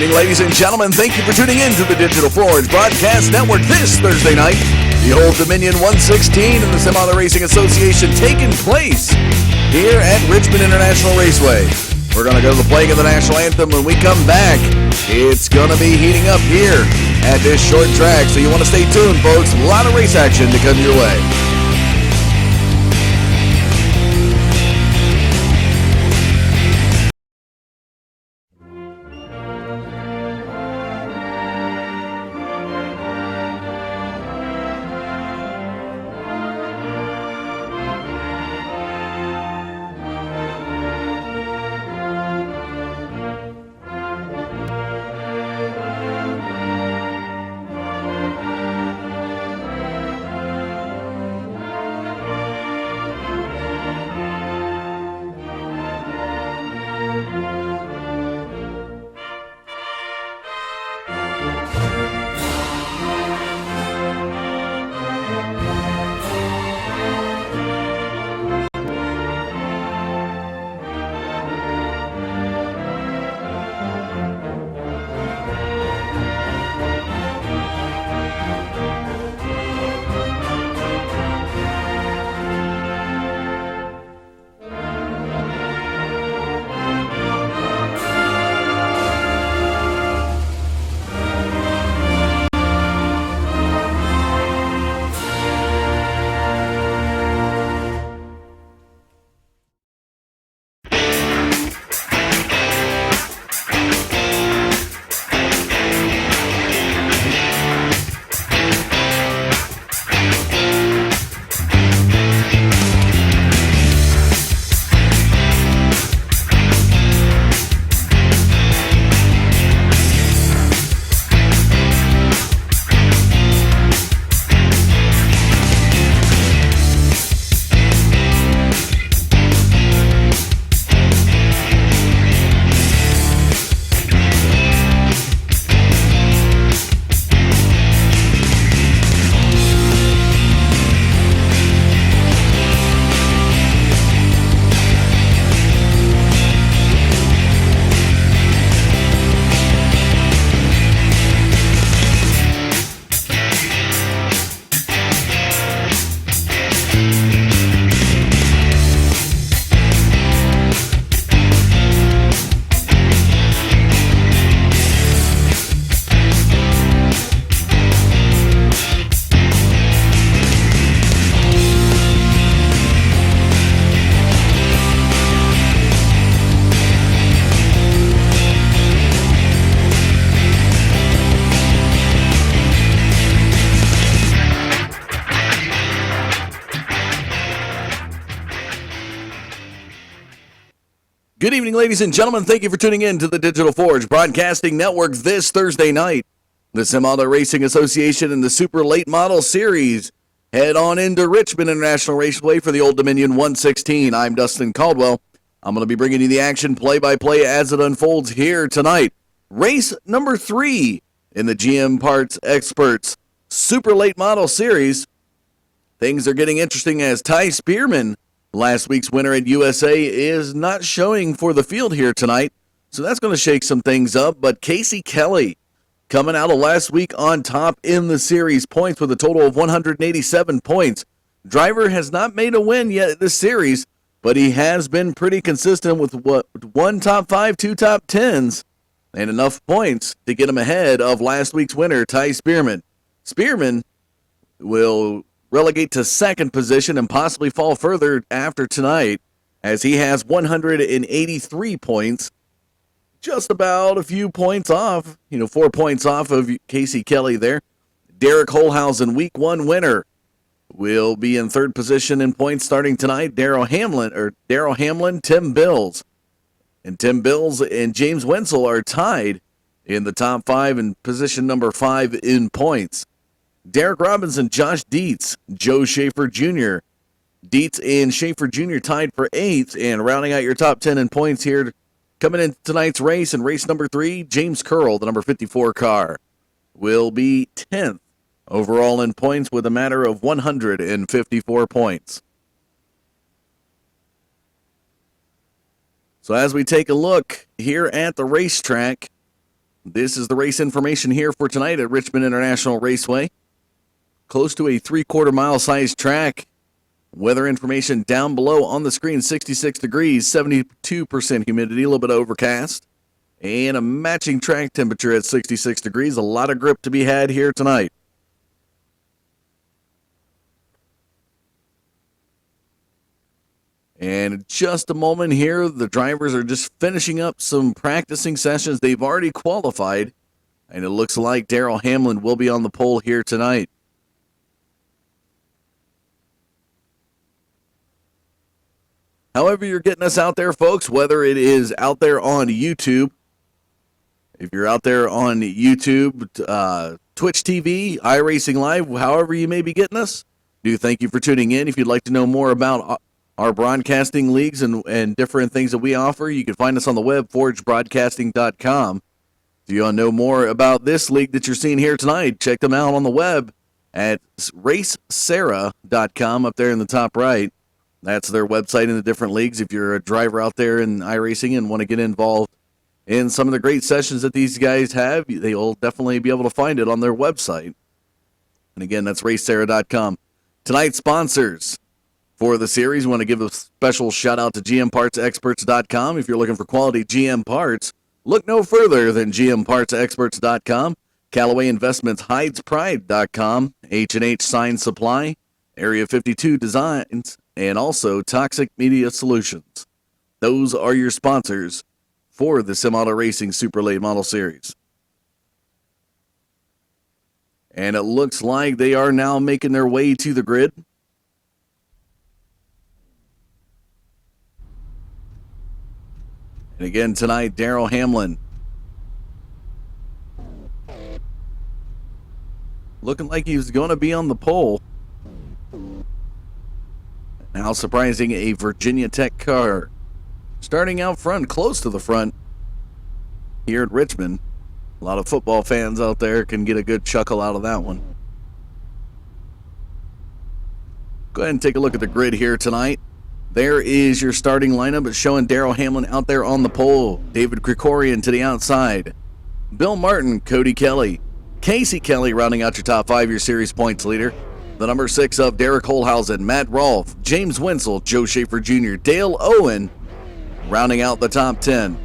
evening, ladies and gentlemen. Thank you for tuning in to the Digital Forge Broadcast Network this Thursday night. The Old Dominion 116 and the Semi-Auto Racing Association taking place here at Richmond International Raceway. We're going to go to the playing of the national anthem. When we come back, it's going to be heating up here at this short track. So you want to stay tuned, folks. A lot of race action to come your way. Good evening, ladies and gentlemen. Thank you for tuning in to the Digital Forge Broadcasting Network this Thursday night. The Semi-Auto Racing Association and the Super Late Model Series head on into Richmond International Raceway for the Old Dominion 116. I'm Dustin Caldwell. I'm going to be bringing you the action play-by-play as it unfolds here tonight. Race number 3 in the GM Parts XPerts Super Late Model Series. Things are getting interesting as Ty Spearman, last week's winner at USA, is not showing for the field here tonight, so that's going to shake some things up. But Casey Kelly coming out of last week on top in the series points with a total of 187 points. Driver has not made a win yet this series, but he has been pretty consistent with one top 5, 2 top 10s, and enough points to get him ahead of last week's winner, Ty Spearman. Spearman will relegate to second position and possibly fall further after tonight, as he has 183 points, just about a few points off, 4 points off of Casey Kelly there. Derek Holhausen, week 1 winner, will be in third position in points starting tonight. Darrell Hamlin, Tim Bills. And Tim Bills and James Wenzel are tied in the top 5 and position number 5 in points. Derek Robinson, Josh Dietz, Joe Schaefer Jr. Dietz and Schaefer Jr. tied for 8th, and rounding out your top 10 in points here, coming in tonight's race, in race number 3, James Curl, the number 54 car, will be 10th overall in points with a matter of 154 points. So as we take a look here at the racetrack, This is the race information here for tonight at Richmond International Raceway. Close to a 3/4 mile sized track. Weather information down below on the screen, 66 degrees, 72% humidity, a little bit overcast. And a matching track temperature at 66 degrees. A lot of grip to be had here tonight. And in just a moment here, the drivers are just finishing up some practicing sessions. They've already qualified, and it looks like Darrell Hamlin will be on the pole here tonight. However you're getting us out there, folks, whether it is out there on YouTube, if you're out there on YouTube, Twitch TV, iRacing Live, however you may be getting us, do thank you for tuning in. If you'd like to know more about our broadcasting leagues and different things that we offer, you can find us on the web, forgebroadcasting.com. If you want to know more about this league that you're seeing here tonight, check them out on the web at SARA.com up there in the top right. That's their website in the different leagues. If you're a driver out there in iRacing and want to get involved in some of the great sessions that these guys have, they'll definitely be able to find it on their website. And again, that's RaceSarah.com. Tonight's sponsors for the series, want to give a special shout out to GMPartsExperts.com. If you're looking for quality GM parts, look no further than GMPartsExperts.com. Callaway Investments, HydesPride.com, H&H Sign Supply, Area 52 Designs, and also Toxic Media Solutions. Those are your sponsors for the Sim Auto Racing Super Late Model Series. And it looks like they are now making their way to the grid. And again tonight, Darrell Hamlin looking like he's going to be on the pole. Now surprising, a Virginia Tech car starting out front, close to the front here at Richmond. A lot of football fans out there can get a good chuckle out of that one. Go ahead and take a look at the grid here tonight. There is your starting lineup. It's showing Darrell Hamlin out there on the pole. David Krikorian to the outside. Bill Martin, Cody Kelly. Casey Kelly rounding out your top 5, your series points leader. The number 6 of Derek Holhausen, Matt Rolfe, James Wenzel, Joe Schaefer Jr., Dale Owen rounding out the top 10.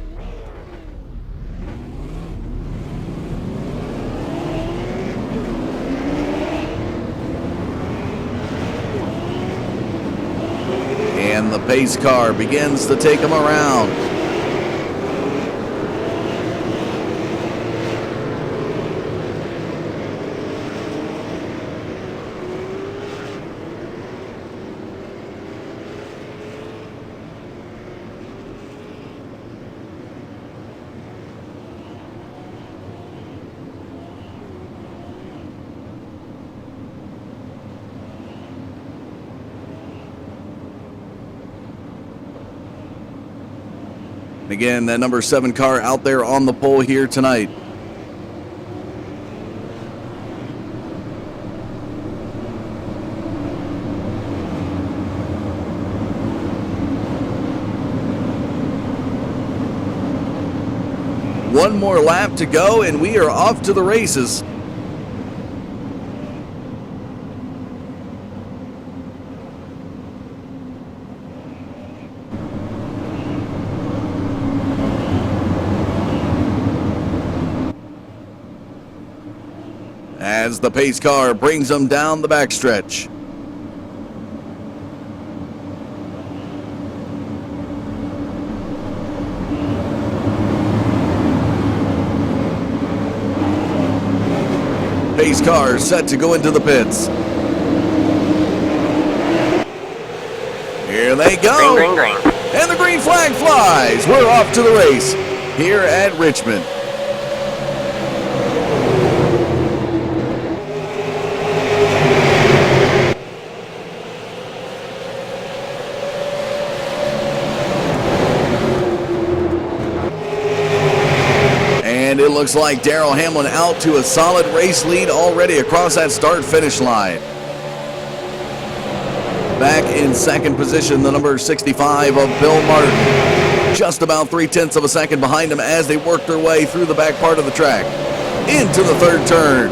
And the pace car begins to take them around. And again, that number 7 car out there on the pole here tonight. One more lap to go, and we are off to the races. As the pace car brings them down the backstretch. Pace car set to go into the pits. Here they go. Green, green, green. And the green flag flies. We're off to the race here at Richmond. And it looks like Darrell Hamlin out to a solid race lead already across that start-finish line. Back in second position, the number 65 of Bill Martin. just about 0.3 of a second behind him as they work their way through the back part of the track into the third turn.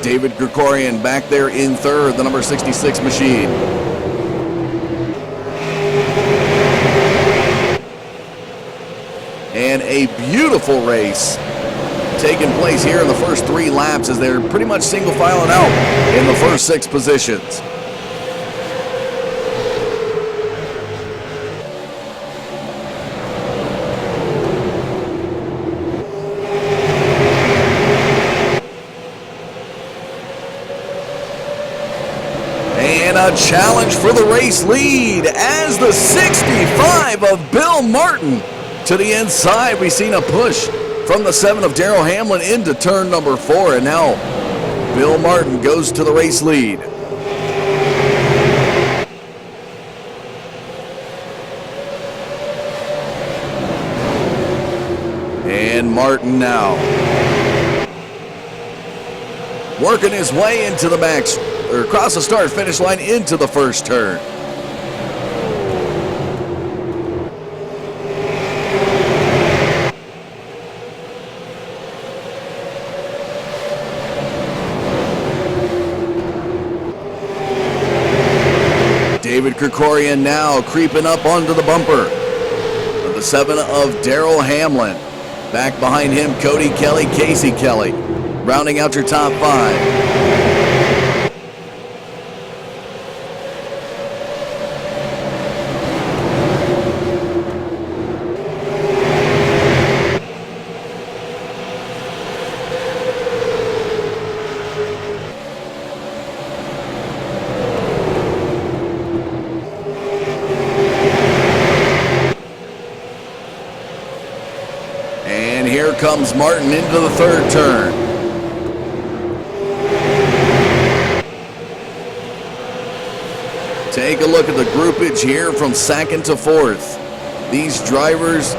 David Krikorian back there in third, the number 66 machine. And a beautiful race taking place here in the first 3 laps as they're pretty much single filing out in the first 6 positions. And a challenge for the race lead as the 65 of Bill Martin to the inside. We've seen a push from the 7 of Darrell Hamlin into turn number 4, and now Bill Martin goes to the race lead. And Martin now working his way into the back, or across the start-finish line into the first turn. David Krikorian now creeping up onto the bumper. The 7 of Darrell Hamlin. Back behind him, Cody Kelly, Casey Kelly. Rounding out your top 5. And here comes Martin into the third turn. Take a look at the groupage here from second to fourth. These drivers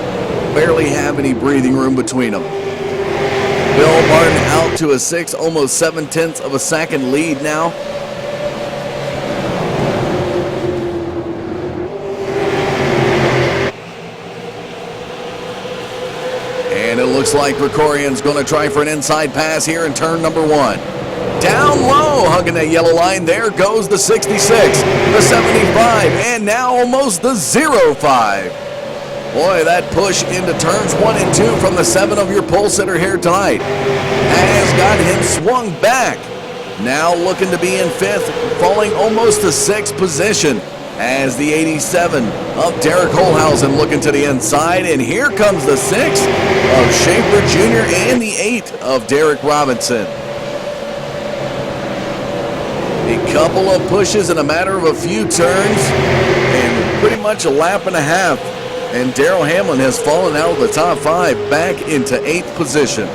barely have any breathing room between them. Bill Martin out to a 6, almost 0.7 of a second lead now. And it looks like Krikorian's going to try for an inside pass here in turn number 1. Down low, hugging that yellow line. There goes the 66, the 75, and now almost the 05. Boy, that push into turns 1 and 2 from the 7 of your pole sitter here tonight has got him swung back. Now looking to be in 5th, falling almost to 6th position as the 87 of Derek Holhausen looking to the inside. And here comes the 6 of Schaefer Jr. and the 8 of Derek Robinson. A couple of pushes in a matter of a few turns and pretty much a lap and a half. And Darrell Hamlin has fallen out of the top 5 back into 8th position.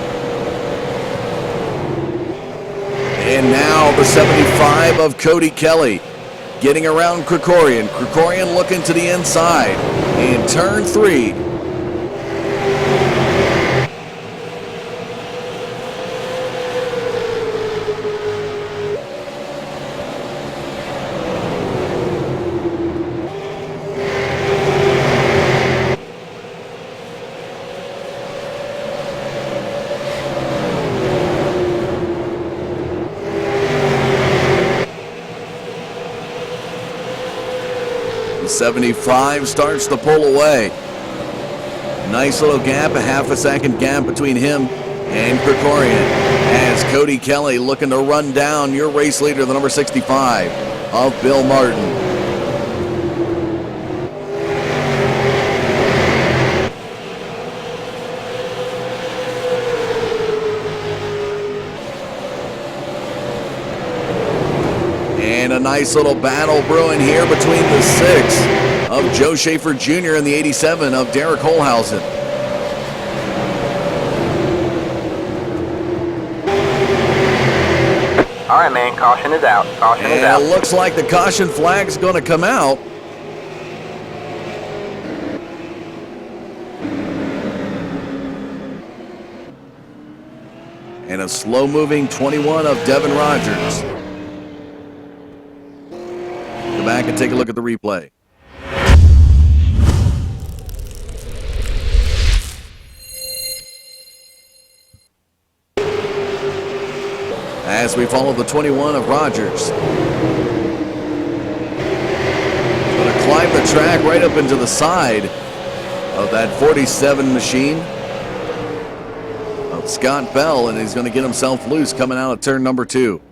And now the 75 of Cody Kelly getting around Krikorian. Krikorian looking to the inside in turn 3. The 75 starts to pull away. Nice little gap, a half a second gap between him and Krikorian as Cody Kelly looking to run down your race leader, the number 65 of Bill Martin. And a nice little battle brewing here between the 6 of Joe Schaefer Jr. and the 87 of Derek Holhausen. All right, man, caution is out. Caution is out. And it looks like the caution flag's going to come out. And a slow-moving 21 of Devin Rogers. take a look at the replay. As we follow the 21 of Rogers. Going to climb the track right up into the side of that 47 machine of Scott Bell, and he's going to get himself loose coming out of turn number 2.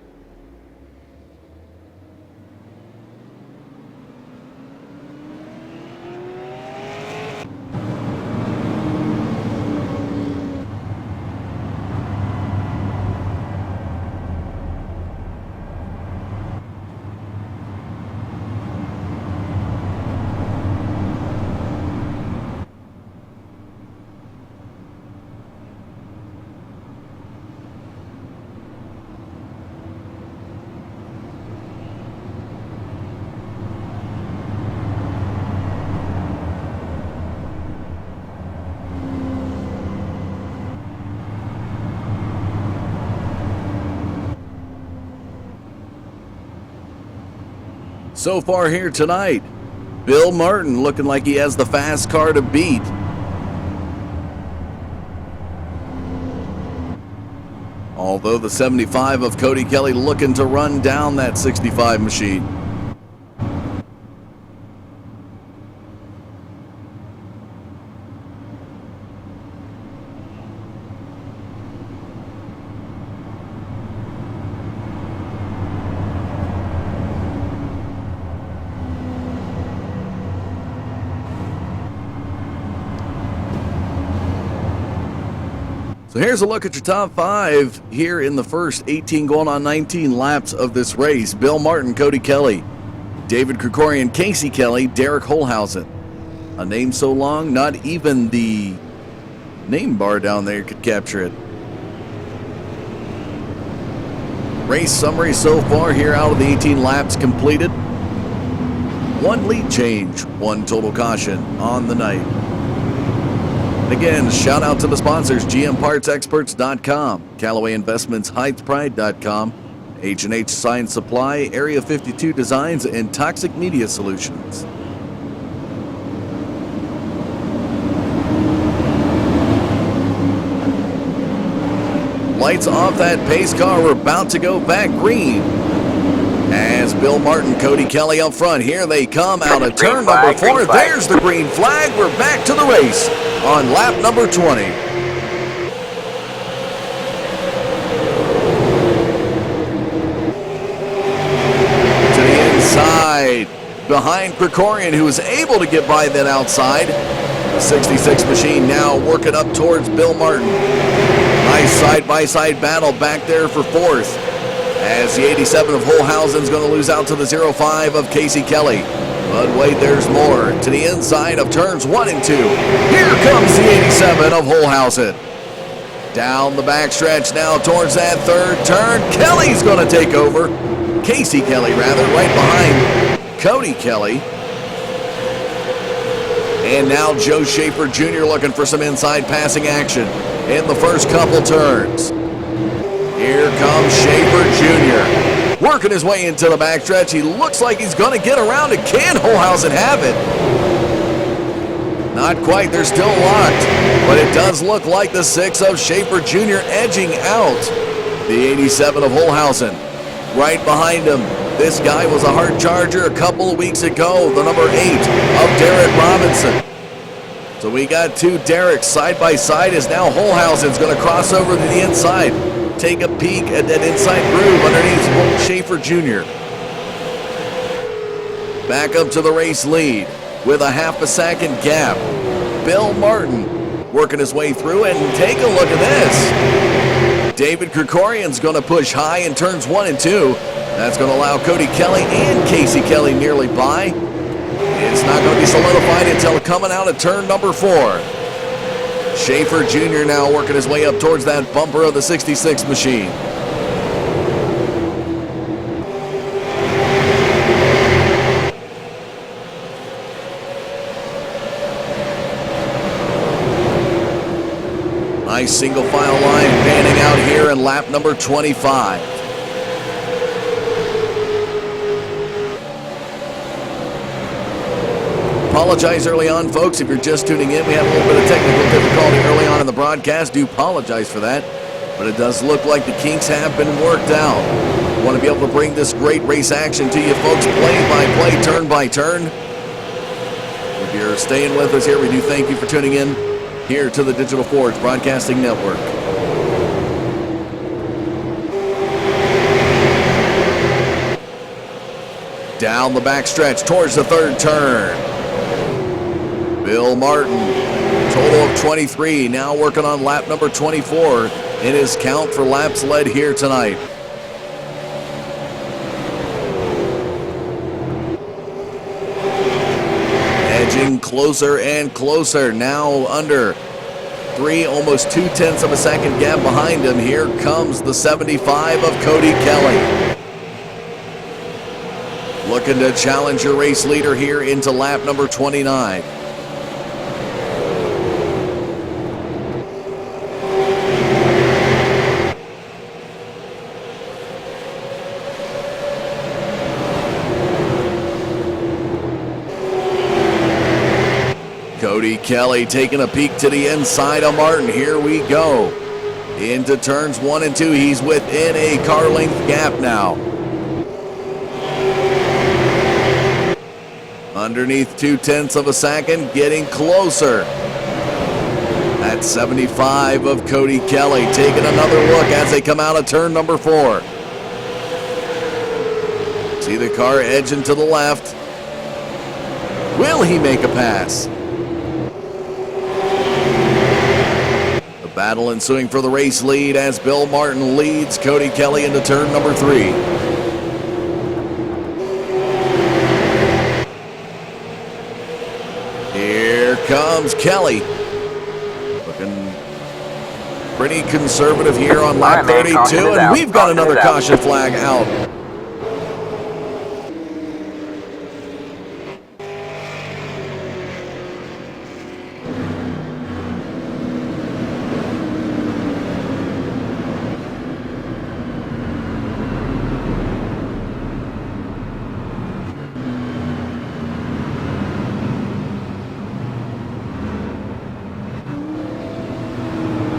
So far here tonight, Bill Martin looking like he has the fast car to beat. Although the 75 of Cody Kelly looking to run down that 65 machine. So here's a look at your top 5 here in the first 18 going on 19 laps of this race. Bill Martin, Cody Kelly, David Krikorian, Casey Kelly, Derek Holhausen. A name so long, not even the name bar down there could capture it. Race summary so far here out of the 18 laps completed. 1 lead change, 1 total caution on the night. Again, shout out to the sponsors, GMPartsExperts.com, Callaway Investments, HeightsPride.com, H&H Science Supply, Area 52 Designs, and Toxic Media Solutions. Lights off that pace car. We're about to go back green. As Bill Martin, Cody Kelly up front. Here they come out of turn number 4. There's the green flag. We're back to the race on lap number 20. To the inside, behind Krikorian, who was able to get by that outside. The 66 machine now working up towards Bill Martin. Nice side-by-side battle back there for 4th. As the 87 of Holhausen's going to lose out to the 05 of Casey Kelly. But wait, there's more. To the inside of turns 1 and 2. Here comes the 87 of Holhausen. Down the backstretch now towards that 3rd turn. Kelly's going to take over. Casey Kelly, rather, right behind Cody Kelly. And now Joe Schaefer Jr. looking for some inside passing action in the first couple turns. Here comes Schaefer Jr. working his way into the backstretch. He looks like he's going to get around it. Can Holhausen have it? Not quite. They're still locked. But it does look like the 6 of Schaefer Jr. edging out the 87 of Holhausen. Right behind him, this guy was a hard charger a couple of weeks ago. The number 8 of Derek Robinson. So we got 2 Derricks side by side as now Holhausen's going to cross over to the inside. Take a peek at that inside groove underneath Schaefer Jr. Back up to the race lead with a half a second gap. Bill Martin working his way through, and take a look at this. David Krikorian's going to push high in turns 1 and 2. That's going to allow Cody Kelly and Casey Kelly nearly by. It's not going to be solidified until coming out of turn number 4. Schaefer Jr. now working his way up towards that bumper of the 66 machine. Nice single file line panning out here in lap number 25. apologize early on, folks. If you're just tuning in, we had a little bit of technical difficulty early on in the broadcast. Do apologize for that. But it does look like the kinks have been worked out. We want to be able to bring this great race action to you, folks, play by play, turn by turn. If you're staying with us here, we do thank you for tuning in here to the Digital Forge Broadcasting Network. Down the backstretch towards the third turn. Bill Martin, total of 23, now working on lap number 24 in his count for laps led here tonight. Edging closer and closer, now under 3, almost 0.2 of a second gap behind him. Here comes the 75 of Cody Kelly. Looking to challenge your race leader here into lap number 29. Cody Kelly taking a peek to the inside of Martin. Here we go. Into turns 1 and 2. He's within a car length gap now. Underneath 0.2 of a second, getting closer. That's 75 of Cody Kelly taking another look as they come out of turn number 4. See the car edging to the left. Will he make a pass? Battle ensuing for the race lead as Bill Martin leads Cody Kelly into turn number 3. Here comes Kelly. Looking pretty conservative here on lap 32, and we've got another caution flag out.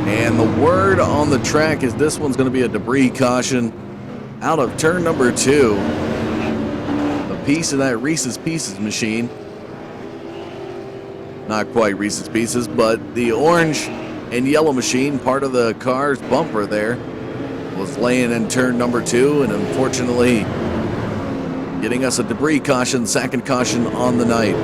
And the word on the track is this one's going to be a debris caution out of turn number 2. A piece of that Reese's Pieces machine. Not quite Reese's Pieces, but the orange and yellow machine, part of the car's bumper there, was laying in turn number 2, and unfortunately getting us a debris caution, second caution on the night.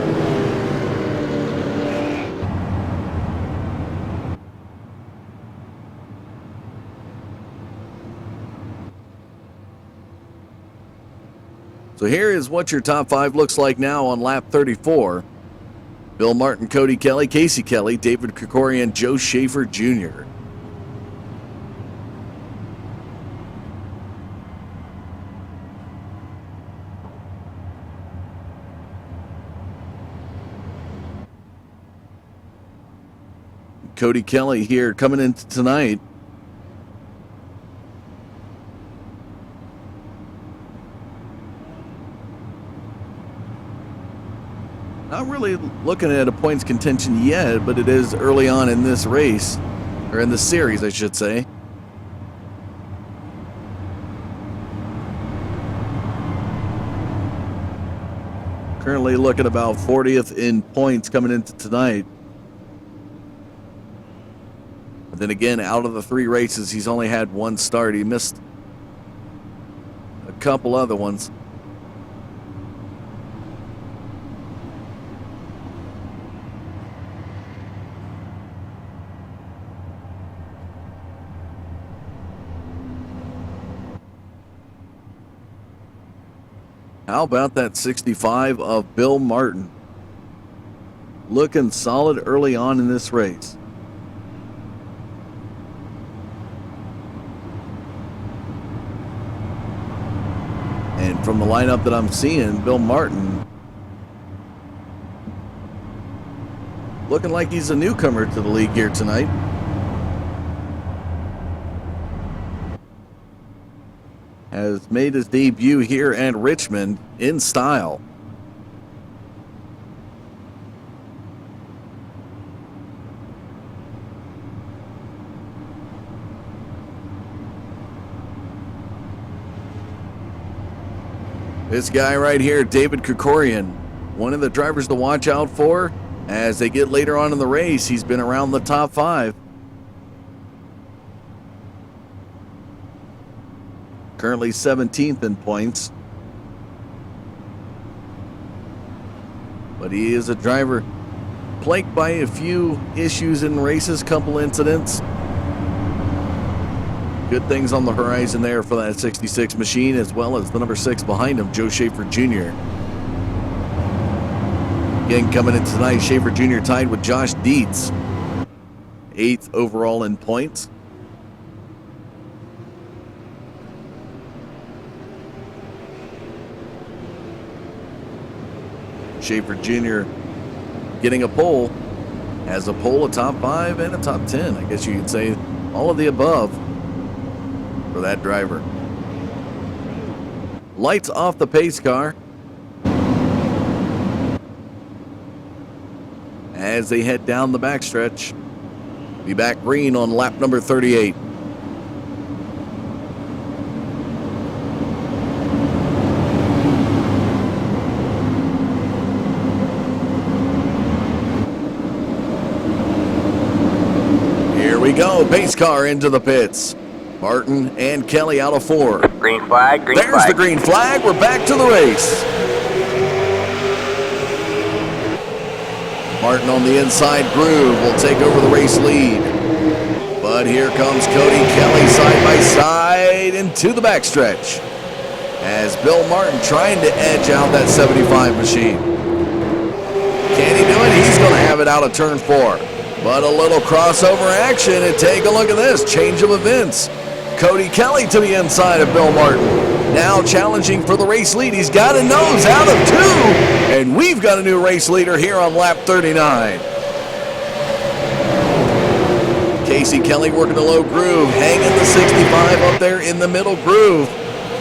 So here is what your top 5 looks like now on lap 34. Bill Martin, Cody Kelly, Casey Kelly, David Krikorian, Joe Schaefer Jr. Cody Kelly here coming into tonight. Not really looking at a points contention yet, but it is early on in this race, or in the series, I should say. Currently looking about 40th in points coming into tonight. But then again, out of the 3 races, he's only had 1 start. He missed a couple other ones. How about that 65 of Bill Martin? Looking solid early on in this race. And from the lineup that I'm seeing, Bill Martin looking like he's a newcomer to the league here tonight. Has made his debut here at Richmond in style. This guy right here, David Krikorian, one of the drivers to watch out for as they get later on in the race. He's been around the top 5. Currently 17th in points. But he is a driver plagued by a few issues in races, couple incidents. Good things on the horizon there for that 66 machine, as well as the number 6 behind him, Joe Schaefer Jr. Again, coming in tonight, Schaefer Jr. tied with Josh Dietz, 8th overall in points. Schaefer Jr. getting a pole, has a pole, a top 5, and a top 10. I guess you could say all of the above for that driver. Lights off the pace car as they head down the backstretch. Be back green on lap number 38. Here we go, pace car into the pits. Martin and Kelly out of 4. Green flag, green flag. There's the green flag. We're back to the race. Martin on the inside groove will take over the race lead. But here comes Cody Kelly side by side into the backstretch as Bill Martin trying to edge out that 75 machine. Can he do it? He's going to have it out of turn 4. But a little crossover action, and take a look at this. Change of events. Cody Kelly to the inside of Bill Martin. Now challenging for the race lead. He's got a nose out of 2. And we've got a new race leader here on lap 39. Casey Kelly working a low groove, hanging the 65 up there in the middle groove.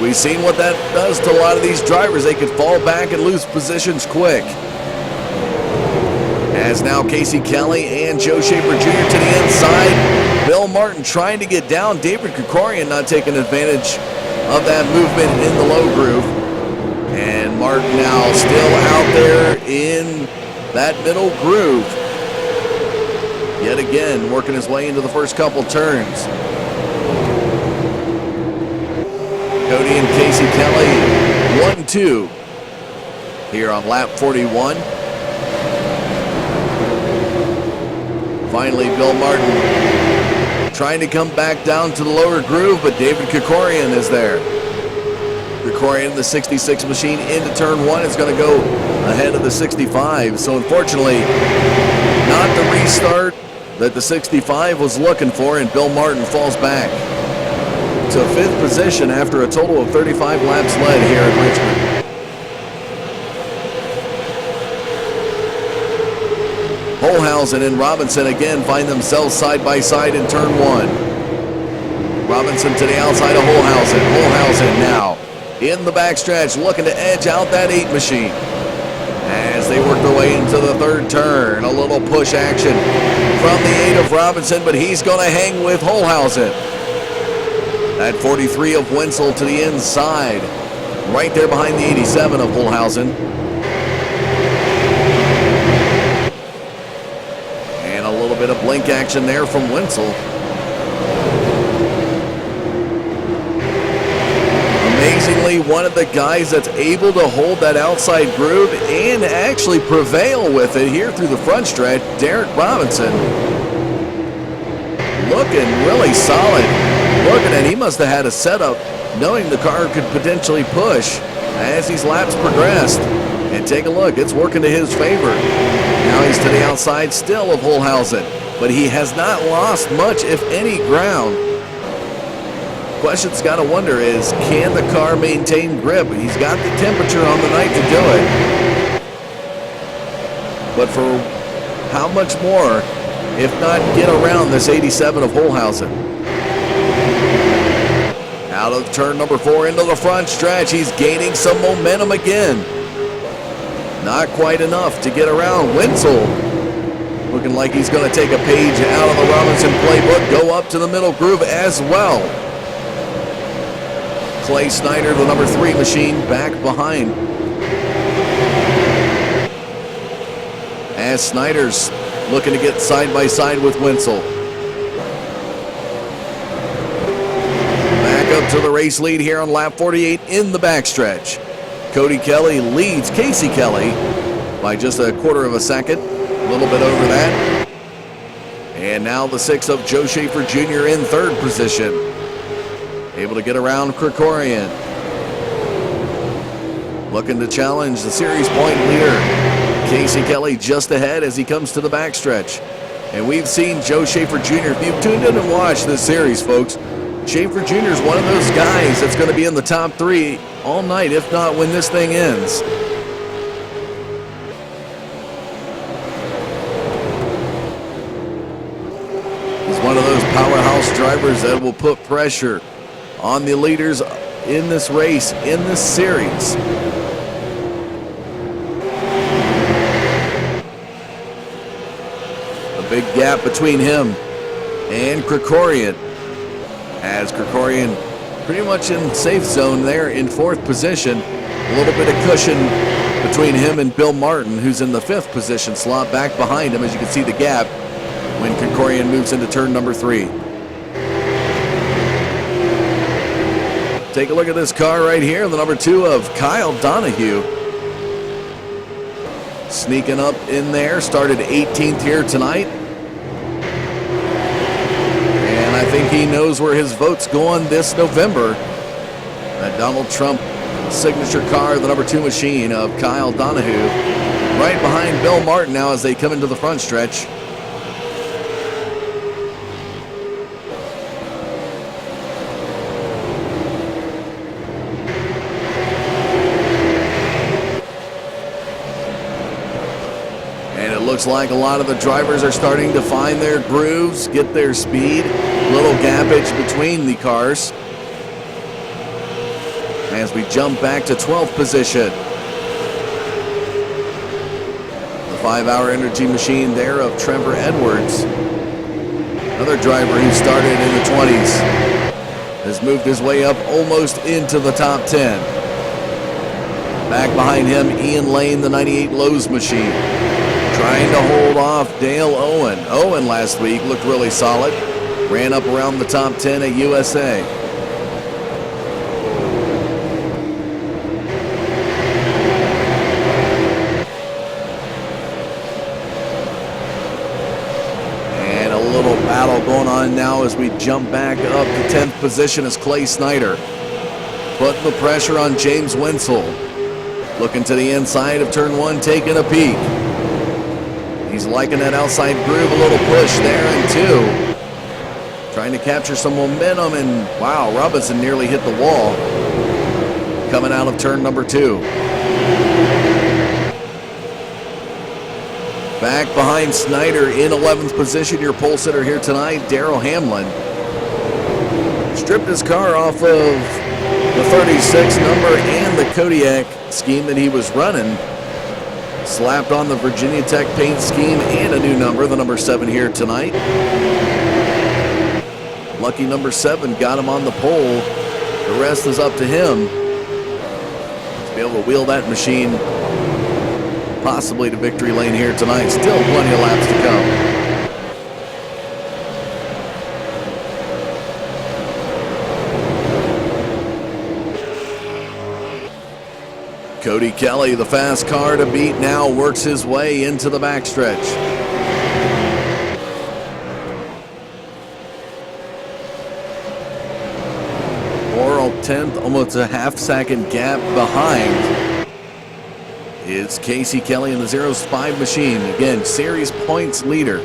We've seen what that does to a lot of these drivers. They could fall back and lose positions quick. As now Casey Kelly and Joe Schaefer Jr. to the inside. Bill Martin trying to get down. David Krikorian not taking advantage of that movement in the low groove. And Martin now still out there in that middle groove. Yet again, working his way into the first couple turns. Cody and Casey Kelly 1-2 here on lap 41. Finally, Bill Martin trying to come back down to the lower groove, but David Krikorian is there. Krikorian, the 66 machine, into turn 1 is going to go ahead of the 65. So unfortunately, not the restart that the 65 was looking for, and Bill Martin falls back to 5th position after a total of 35 laps led here at Richmond. Holhausen and Robinson again find themselves side by side in turn 1. Robinson to the outside of Holhausen. Holhausen now in the backstretch looking to edge out that 8 machine. As they work their way into the 3rd turn, a little push action from the 8 of Robinson, but he's going to hang with Holhausen. That 43 of Wenzel to the inside, right there behind the 87 of Holhausen. And a little bit of blink action there from Wenzel. Amazingly, one of the guys that's able to hold that outside groove and actually prevail with it here through the front stretch, Derek Robinson. Looking really solid. Looking at, he must have had a setup knowing the car could potentially push as these laps progressed. And take a look, it's working to his favor. Now he's to the outside still of Holhausen, but he has not lost much, if any, ground. Question's got to wonder is, can the car maintain grip? He's got the temperature on the night to do it. But for how much more, if not get around this 87 of Holhausen? Out of turn number 4 into the front stretch, he's gaining some momentum again. Not quite enough to get around Wenzel. Looking like he's going to take a page out of the Robinson playbook, go up to the middle groove as well. Clay Snyder, the number 3 machine, back behind. As Snyder's looking to get side by side with Wenzel. Back up to the race lead here on lap 48 in the backstretch. Cody Kelly leads Casey Kelly by just a quarter of a second, a little bit over that. And now the 6 of Joe Schaefer Jr. in 3rd position. Able to get around Krikorian. Looking to challenge the series point leader. Casey Kelly just ahead as he comes to the backstretch. And we've seen Joe Schaefer Jr. If you've tuned in and watched this series, folks, Schaefer Jr. is one of those guys that's going to be in the top 3 all night, if not when this thing ends. He's one of those powerhouse drivers that will put pressure on the leaders in this race, in this series. A big gap between him and Krikorian, as Krikorian pretty much in safe zone there in 4th position. A little bit of cushion between him and Bill Martin, who's in the 5th position slot back behind him, as you can see the gap when Krikorian moves into turn number 3. Take a look at this car right here, the number 2 of Kyle Donahue. Sneaking up in there, started 18th here tonight. And I think he knows where his vote's going this November. That Donald Trump signature car, the number 2 machine of Kyle Donahue. Right behind Bill Martin now as they come into the front stretch. Looks like a lot of the drivers are starting to find their grooves, get their speed. Little gappage between the cars. As we jump back to 12th position. The 5-hour energy machine there of Trevor Edwards. Another driver who started in the 20s. Has moved his way up almost into the top 10. Back behind him, Ian Lane, the 98 Lowe's machine. Trying to hold off Dale Owen. Owen last week looked really solid. Ran up around the top 10 at USA. And a little battle going on now as we jump back up to 10th position as Clay Snyder. Putting the pressure on James Wenzel. Looking to the inside of turn 1, taking a peek. He's liking that outside groove, a little push there in 2. Trying to capture some momentum, and wow, Robinson nearly hit the wall. Coming out of turn number 2. Back behind Snyder in 11th position, your pole sitter here tonight, Darrell Hamlin. Stripped his car off of the 36 number and the Kodiak scheme that he was running. Slapped on the Virginia Tech paint scheme and a new number, the number 7 here tonight. Lucky number 7 got him on the pole. The rest is up to him to be able to wheel that machine possibly to victory lane here tonight. Still plenty of laps to come. Cody Kelly, the fast car to beat now, works his way into the backstretch. Oral 10th, almost a half-second gap behind is Casey Kelly in the 0-5 machine. Again, series points leader.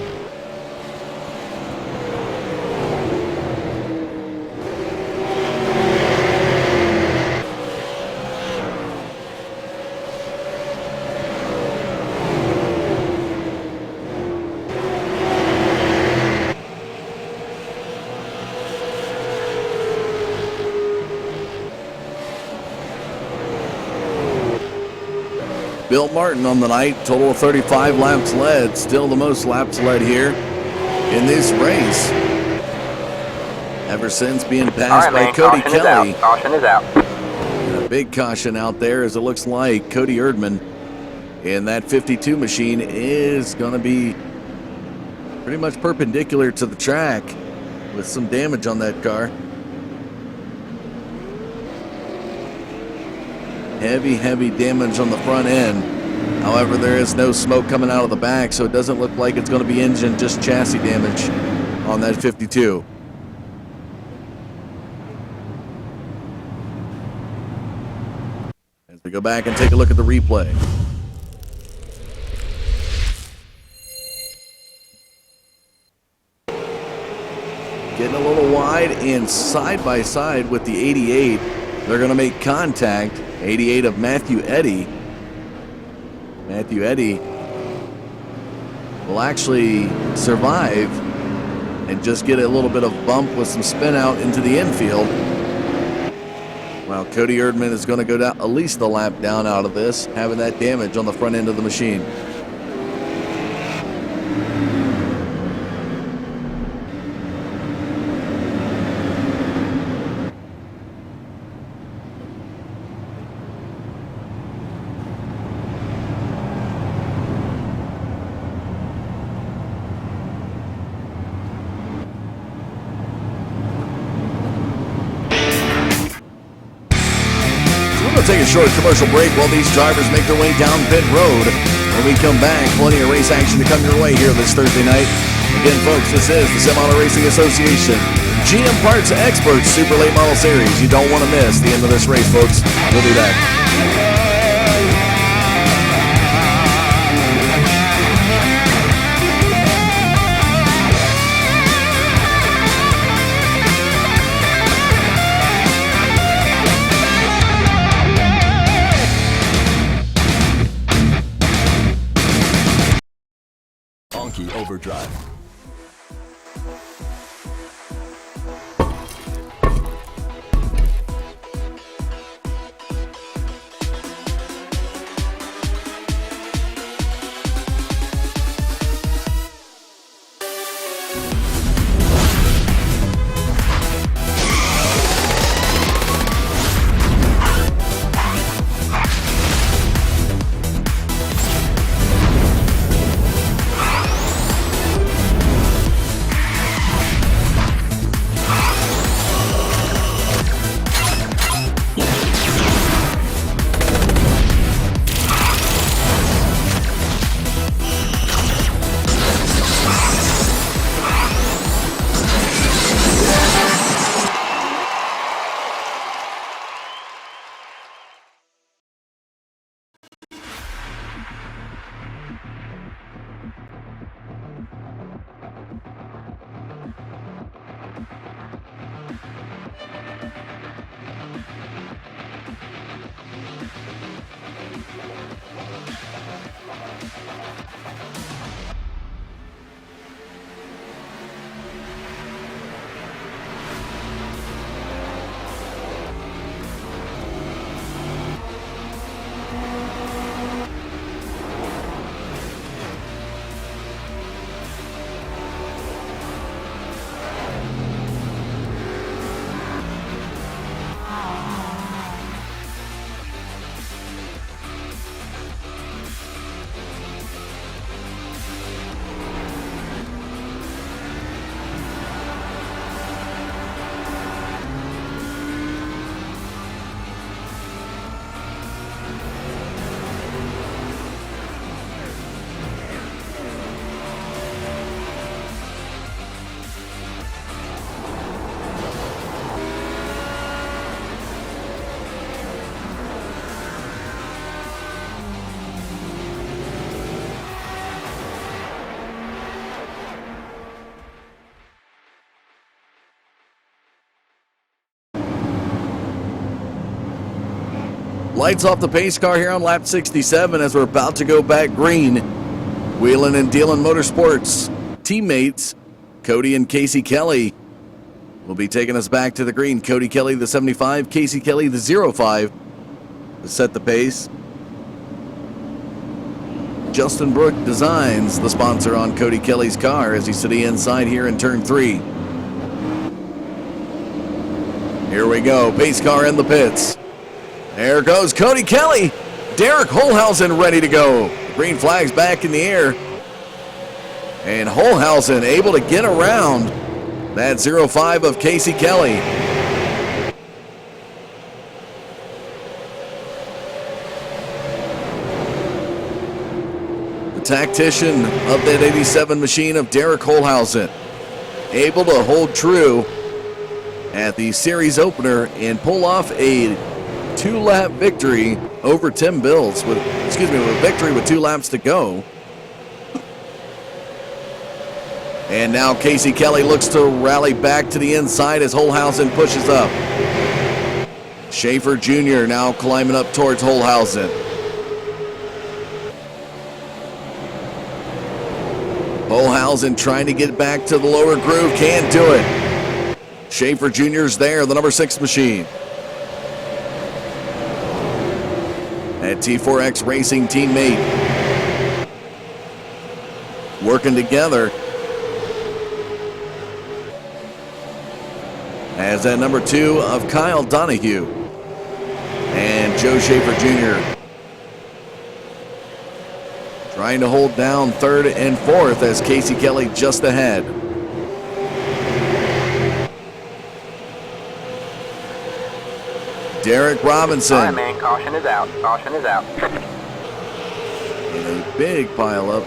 Bill Martin on the night, total of 35 laps led, still the most laps led here in this race. ever since being All passed right, by man, Cody caution Kelly. is out. Caution is out. A big caution out there, as it looks like Cody Erdman in that 52 machine is going to be pretty much perpendicular to the track with some damage on that car. Heavy damage on the front end. However, there is no smoke coming out of the back, so it doesn't look like it's going to be engine, just chassis damage on that 52. As we go back and take a look at the replay. Getting a little wide and side by side with the 88. They're going to make contact. 88 of Matthew Eddy. Matthew Eddy will actually survive and just get a little bit of bump with some spin out into the infield. While Cody Erdman is going to go down at least a lap down out of this, having that damage on the front end of the machine. We'll take a short commercial break while these drivers make their way down pit road. When we come back, plenty of race action to come your way here this Thursday night. Again, folks, this is the Sim Auto Racing Association GM Parts XPerts Super Late Model Series. You don't want to miss the end of this race, folks. We'll be back. Overdrive. Lights off the pace car here on lap 67 as we're about to go back green. Wheeling and Dealing Motorsports teammates Cody and Casey Kelly will be taking us back to the green. Cody Kelly, the 75, Casey Kelly, the 05, to set the pace. Justin Brook Designs, the sponsor on Cody Kelly's car as he's sitting inside here in turn 3. Here we go. Pace car in the pits. There goes Cody Kelly. Derek Holhausen ready to go. Green flag's back in the air. And Holhausen able to get around that 05 of Casey Kelly. The tactician of that 87 machine of Derek Holhausen, able to hold true at the series opener and pull off a 2-lap victory over Tim Bills with a victory with 2 laps to go. And now Casey Kelly looks to rally back to the inside as Holhausen pushes up. Schaefer Jr. now climbing up towards Holhausen. Holhausen trying to get back to the lower groove, can't do it. Schaefer Jr.'s there, the number 6 machine. That T4X Racing teammate working together as that number 2 of Kyle Donahue and Joe Schaefer Jr. trying to hold down 3rd and 4th as Casey Kelly just ahead. Derek Robinson. All right, man, caution is out. Caution is out. In a big pileup.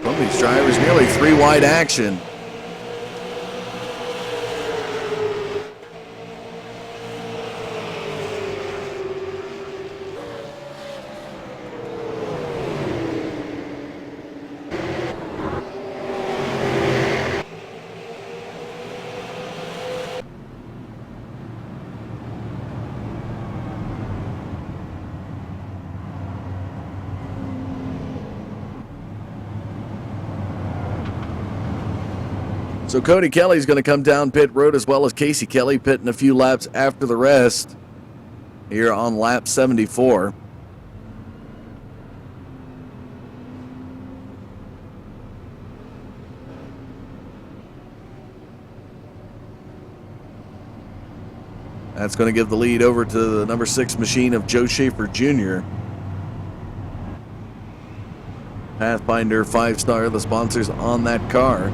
From these drivers, nearly 3 wide action. So Cody Kelly's going to come down pit road, as well as Casey Kelly pitting a few laps after the rest here on lap 74. That's going to give the lead over to the number 6 machine of Joe Schaefer Jr. Pathfinder 5-star, the sponsors on that car.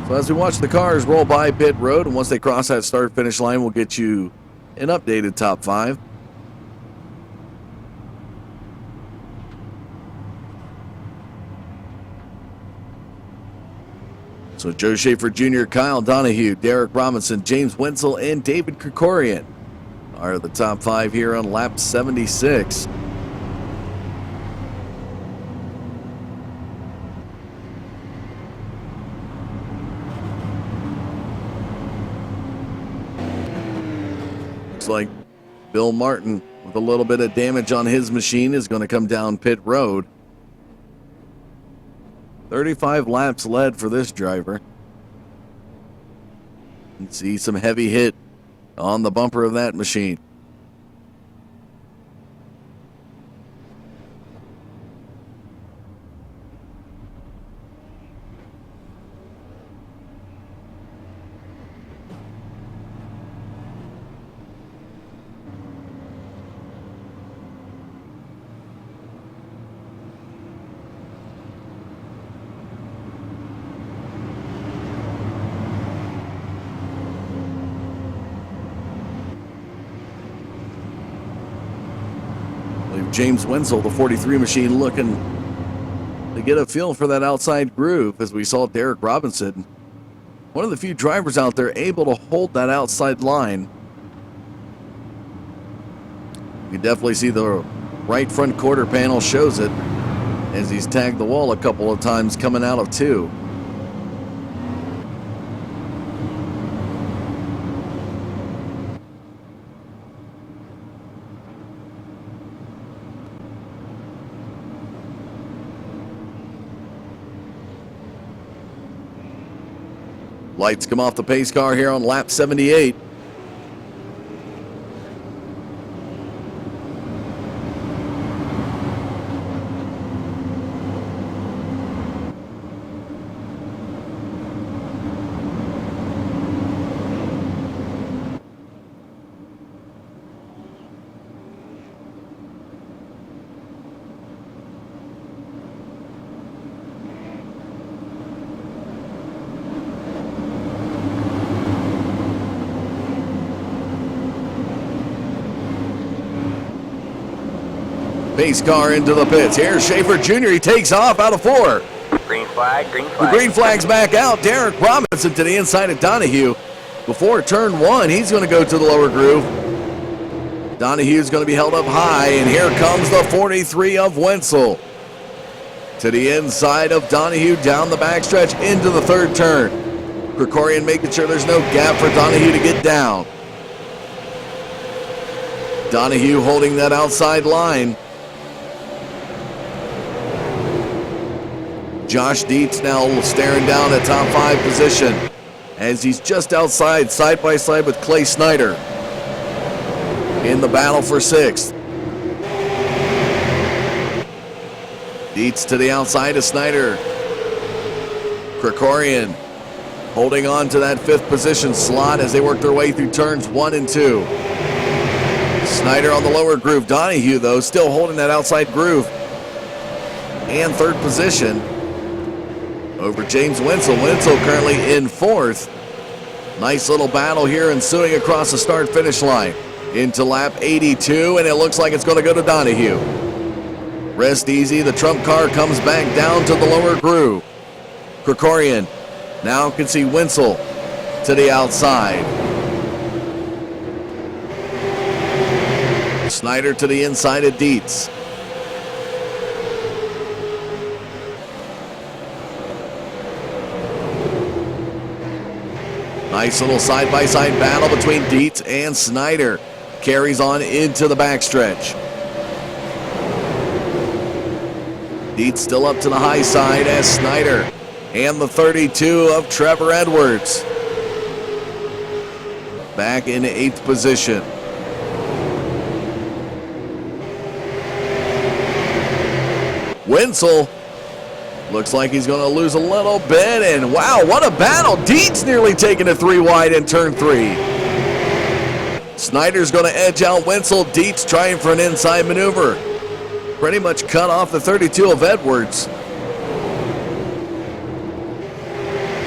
So as we watch the cars roll by pit road, and once they cross that start-finish line, we'll get you an updated top 5. So Joe Schaefer Jr., Kyle Donahue, Derek Robinson, James Wenzel, and David Krikorian are the top 5 here on lap 76. Looks like Bill Martin, with a little bit of damage on his machine, is going to come down pit road. 35 laps led for this driver. You can see some heavy hit on the bumper of that machine. James Wenzel, the 43 machine, looking to get a feel for that outside groove, as we saw Derek Robinson, one of the few drivers out there able to hold that outside line. You can definitely see the right front quarter panel shows it as he's tagged the wall a couple of times coming out of 2. Lights come off the pace car here on lap 78. Pace car into the pits. Here's Schaefer Jr. He takes off out of 4. Green flag, green The flag. green flag's back out. Derek Robinson to the inside of Donahue. Before turn 1, he's going to go to the lower groove. Donahue's going to be held up high, and here comes the 43 of Wenzel. To the inside of Donahue, down the backstretch into the third turn. Krikorian making sure there's no gap for Donahue to get down. Donahue holding that outside line. Josh Dietz now staring down at top 5 position as he's just outside, side by side with Clay Snyder in the battle for 6th. Dietz to the outside of Snyder. Krikorian holding on to that 5th position slot as they work their way through turns 1 and 2. Snyder on the lower groove. Donahue, though, still holding that outside groove and 3rd position over James Wenzel. Wenzel currently in 4th. Nice little battle here ensuing across the start-finish line into lap 82, and it looks like it's going to go to Donahue. Rest easy. The trump car comes back down to the lower groove. Krikorian now can see Wenzel to the outside. Snyder to the inside of Dietz. Nice little side-by-side battle between Dietz and Snyder. Carries on into the backstretch. Dietz still up to the high side as Snyder and the 32 of Trevor Edwards back in 8th position. Wenzel looks like he's going to lose a little bit, and wow, what a battle. Dietz nearly taking it 3 wide in turn 3. Snyder's going to edge out Wenzel. Dietz trying for an inside maneuver. Pretty much cut off the 32 of Edwards.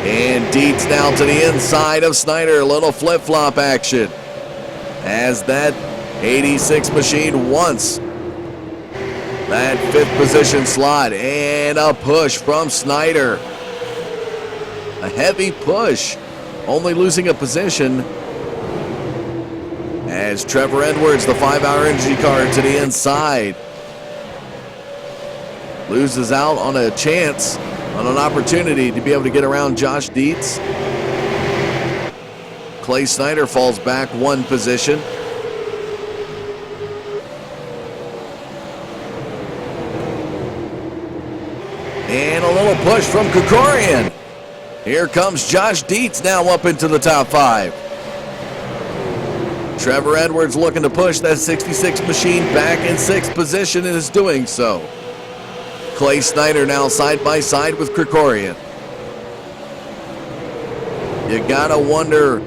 And Dietz now to the inside of Snyder. A little flip-flop action as that 86 machine wants that 5th position slot, and a push from Snyder. A heavy push, only losing a position as Trevor Edwards, the 5-hour energy car, to the inside. Loses out on a chance, on an opportunity to be able to get around Josh Dietz. Clay Snyder falls back 1 position. And a little push from Krikorian. Here comes Josh Dietz now up into the top 5. Trevor Edwards looking to push that 66 machine back in 6th position and is doing so. Clay Snyder now side by side with Krikorian. You gotta wonder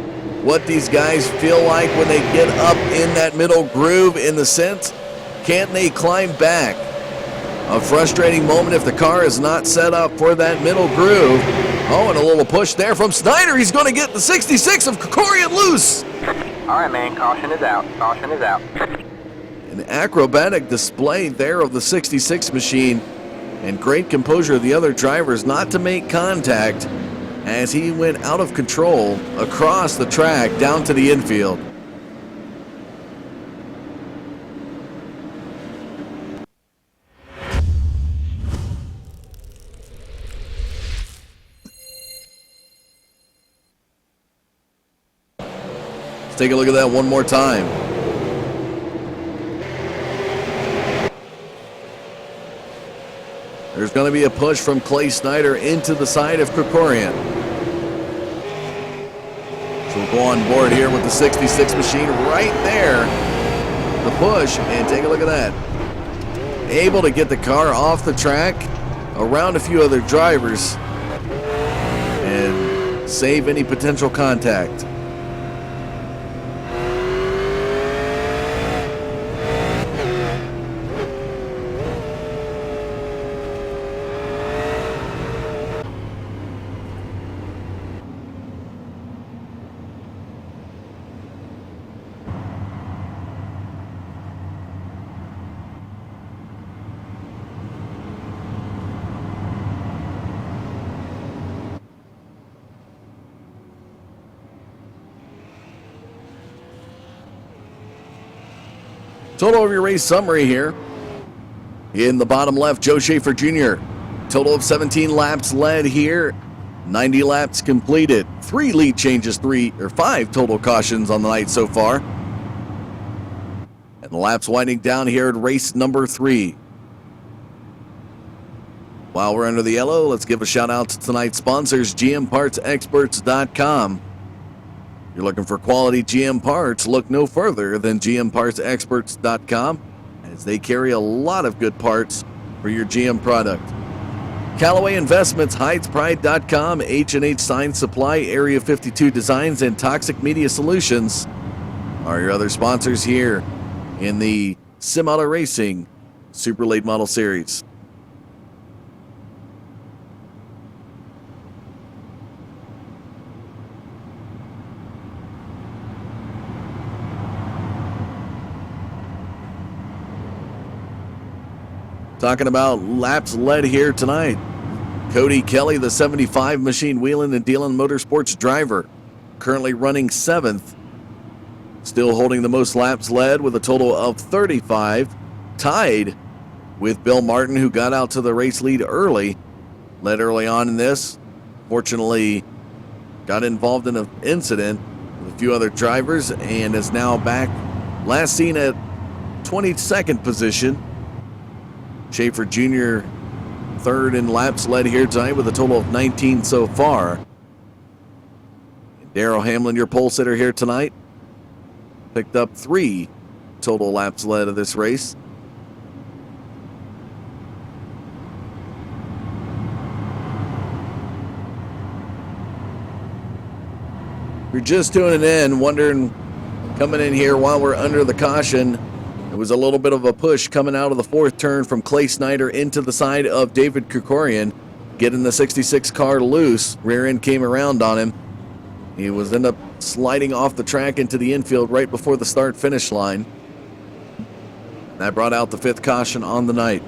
what these guys feel like when they get up in that middle groove, in the sense, can they climb back? A frustrating moment if the car is not set up for that middle groove. Oh, and a little push there from Snyder. He's going to get the 66 of Krikorian loose. All right, man, caution is out. Caution is out. An acrobatic display there of the 66 machine, and great composure of the other drivers not to make contact as he went out of control across the track down to the infield. Take a look at that one more time. There's going to be a push from Clay Snyder into the side of Krikorian. So we'll go on board here with the 66 machine right there. The push, and take a look at that. Able to get the car off the track around a few other drivers and save any potential contact. Total of your race summary here. In the bottom left, Joe Schaefer Jr. Total of 17 laps led here. 90 laps completed. 3 lead changes, 5 total cautions on the night so far. And the laps winding down here at race number 3. While we're under the yellow, let's give a shout out to tonight's sponsors, GMPartsExperts.com. You're looking for quality GM parts, look no further than GMPartsExperts.com, as they carry a lot of good parts for your GM product. Callaway Investments, HydesPride.com, H&H Sign Supply, Area 52 Designs, and Toxic Media Solutions are your other sponsors here in the Sim Auto Racing Super Late Model Series. Talking about laps led here tonight. Cody Kelly, the 75 machine wheeling and dealing motorsports driver, currently running 7th. Still holding the most laps led with a total of 35. Tied with Bill Martin, who got out to the race lead early. Led early on in this. Fortunately, got involved in an incident with a few other drivers and is now back. Last seen at 22nd position. Schaefer Jr. third in laps led here tonight with a total of 19 so far. Darrell Hamlin, your pole sitter here tonight, picked up 3 total laps led of this race. If you're just tuning in, wondering, coming in here while we're under the caution, it was a little bit of a push coming out of the 4th turn from Clay Snyder into the side of David Krikorian, getting the 66 car loose. Rear end came around on him. He was ended up sliding off the track into the infield right before the start-finish line. That brought out the 5th caution on the night.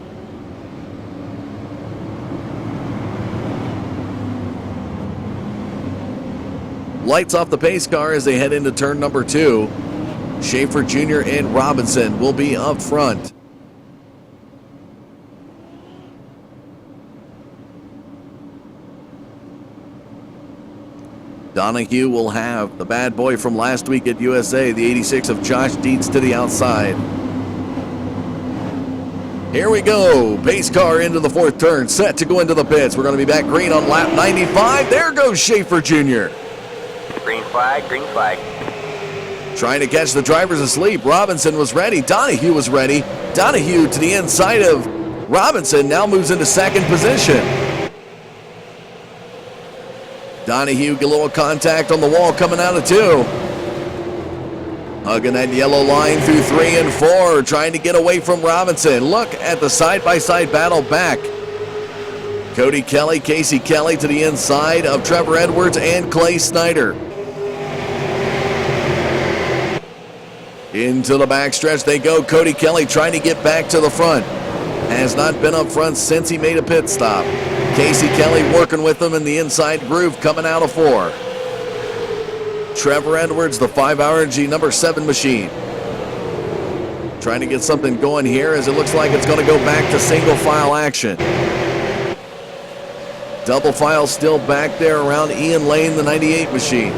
Lights off the pace car as they head into turn number 2. Schaefer Jr. and Robinson will be up front. Donahue will have the bad boy from last week at USA, the 86 of Josh Dietz, to the outside. Here we go. Pace car into the 4th turn, set to go into the pits. We're going to be back green on lap 95. There goes Schaefer Jr. Green flag, green flag. Trying to catch the drivers asleep. Robinson was ready. Donahue was ready. Donahue to the inside of Robinson, now moves into 2nd position. Donahue, get a little contact on the wall coming out of 2. Hugging that yellow line through 3 and 4, trying to get away from Robinson. Look at the side-by-side battle back. Cody Kelly, Casey Kelly to the inside of Trevor Edwards and Clay Snyder. Into the backstretch they go. Cody Kelly trying to get back to the front. Has not been up front since he made a pit stop. Casey Kelly working with him in the inside groove coming out of 4. Trevor Edwards, the 5-hour number 7 machine. Trying to get something going here as it looks like it's going to go back to single file action. Double file still back there around Ian Lane, the 98 machine.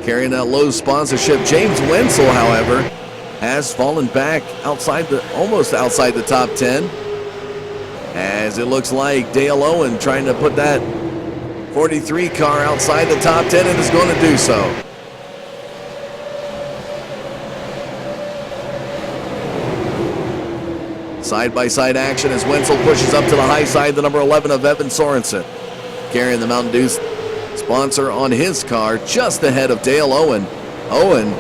Carrying that Lowe's sponsorship. James Wenzel, however, has fallen back almost outside the top 10. As it looks like Dale Owen trying to put that 43 car outside the top 10 and is going to do so. Side-by-side action as Wenzel pushes up to the high side, the number 11 of Evan Sorensen. Carrying the Mountain Dew sponsor on his car just ahead of Dale Owen. Owen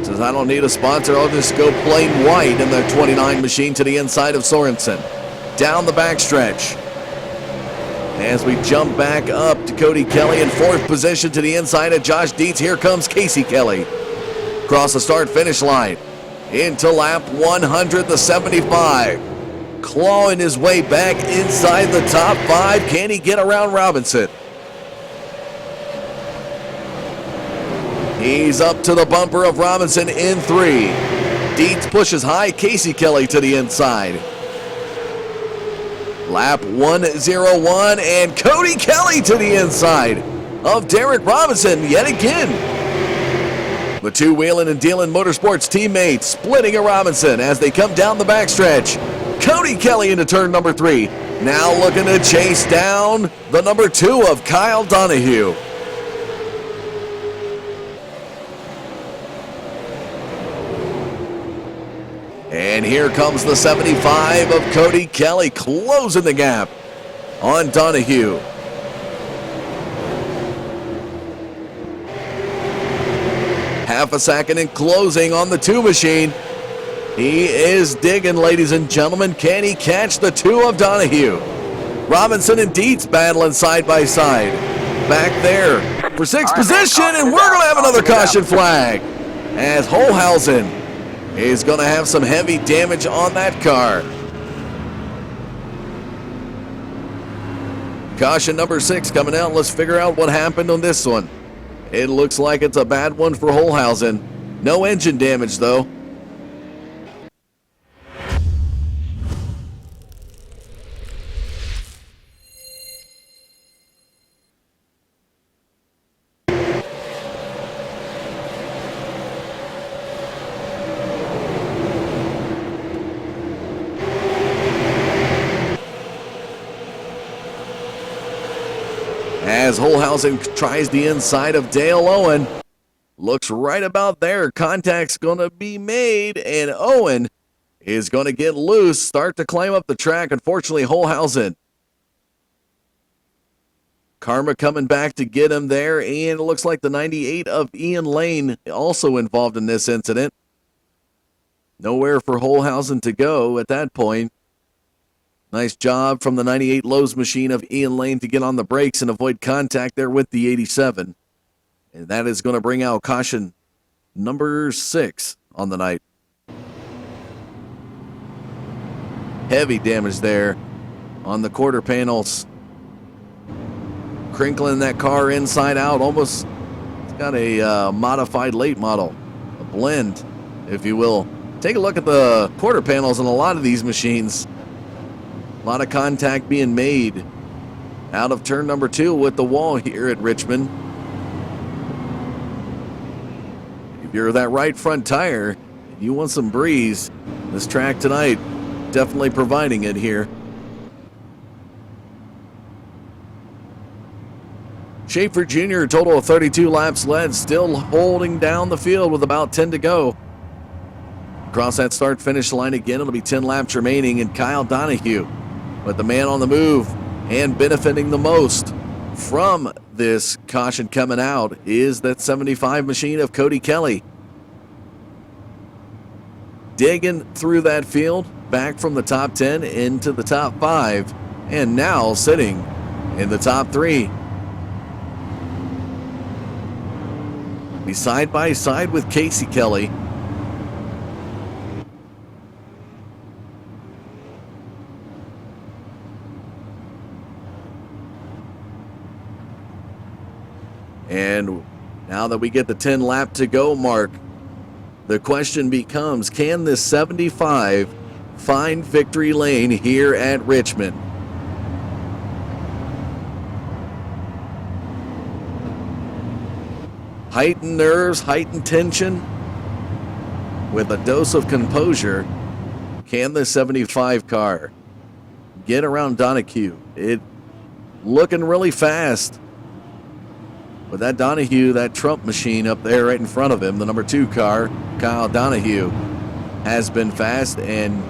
says, I don't need a sponsor, I'll just go plain white in the 29 machine to the inside of Sorensen. Down the backstretch. As we jump back up to Cody Kelly in fourth position to the inside of Josh Dietz. Here comes Casey Kelly. Across the start-finish line. Into lap 100, the 75. Clawing his way back inside the top 5. Can he get around Robinson? He's up to the bumper of Robinson in 3. Dietz pushes high. Casey Kelly to the inside. Lap 101, and Cody Kelly to the inside of Derek Robinson yet again. The two Wheeling and Dealing Motorsports teammates splitting a Robinson as they come down the backstretch. Cody Kelly into turn number 3. Now looking to chase down the number 2 of Kyle Donahue. And here comes the 75 of Cody Kelly, closing the gap on Donahue. Half a second in closing on the 2 machine. He is digging, ladies and gentlemen. Can he catch the 2 of Donahue? Robinson and Dietz battling side by side. Back there for 6th position, and we're going to have another caution flag as Holhausen is going to have some heavy damage on that car. Caution number 6 coming out. Let's figure out what happened on this one. It looks like it's a bad one for Holhausen. No engine damage, though. As Holhausen tries the inside of Dale Owen. Looks right about there. Contact's going to be made, and Owen is going to get loose, start to climb up the track. Unfortunately, Holhausen. Karma coming back to get him there, and it looks like the 98 of Ian Lane also involved in this incident. Nowhere for Holhausen to go at that point. Nice job from the 98 Lowe's machine of Ian Lane to get on the brakes and avoid contact there with the 87. And that is going to bring out caution number 6 on the night. Heavy damage there on the quarter panels. Crinkling that car inside out. Almost it's got a modified late model. A blend, if you will. Take a look at the quarter panels on a lot of these machines. A lot of contact being made out of turn number 2 with the wall here at Richmond. If you're that right front tire and you want some breeze, this track tonight definitely providing it here. Schaefer Jr., total of 32 laps led, still holding down the field with about 10 to go. Across that start-finish line again, it'll be 10 laps remaining, and Kyle Donahue. But the man on the move and benefiting the most from this caution coming out is that 75 machine of Cody Kelly. Digging through that field, back from the top 10 into the top 5, and now sitting in the top 3. Be side by side with Casey Kelly. And now that we get the 10 lap to go mark, the question becomes, can this 75 find victory lane here at Richmond? Heightened nerves, heightened tension, with a dose of composure. Can the 75 car get around Donahue? looking really fast. But that Donahue, that Trump machine up there right in front of him, the number 2 car, Kyle Donahue, has been fast. And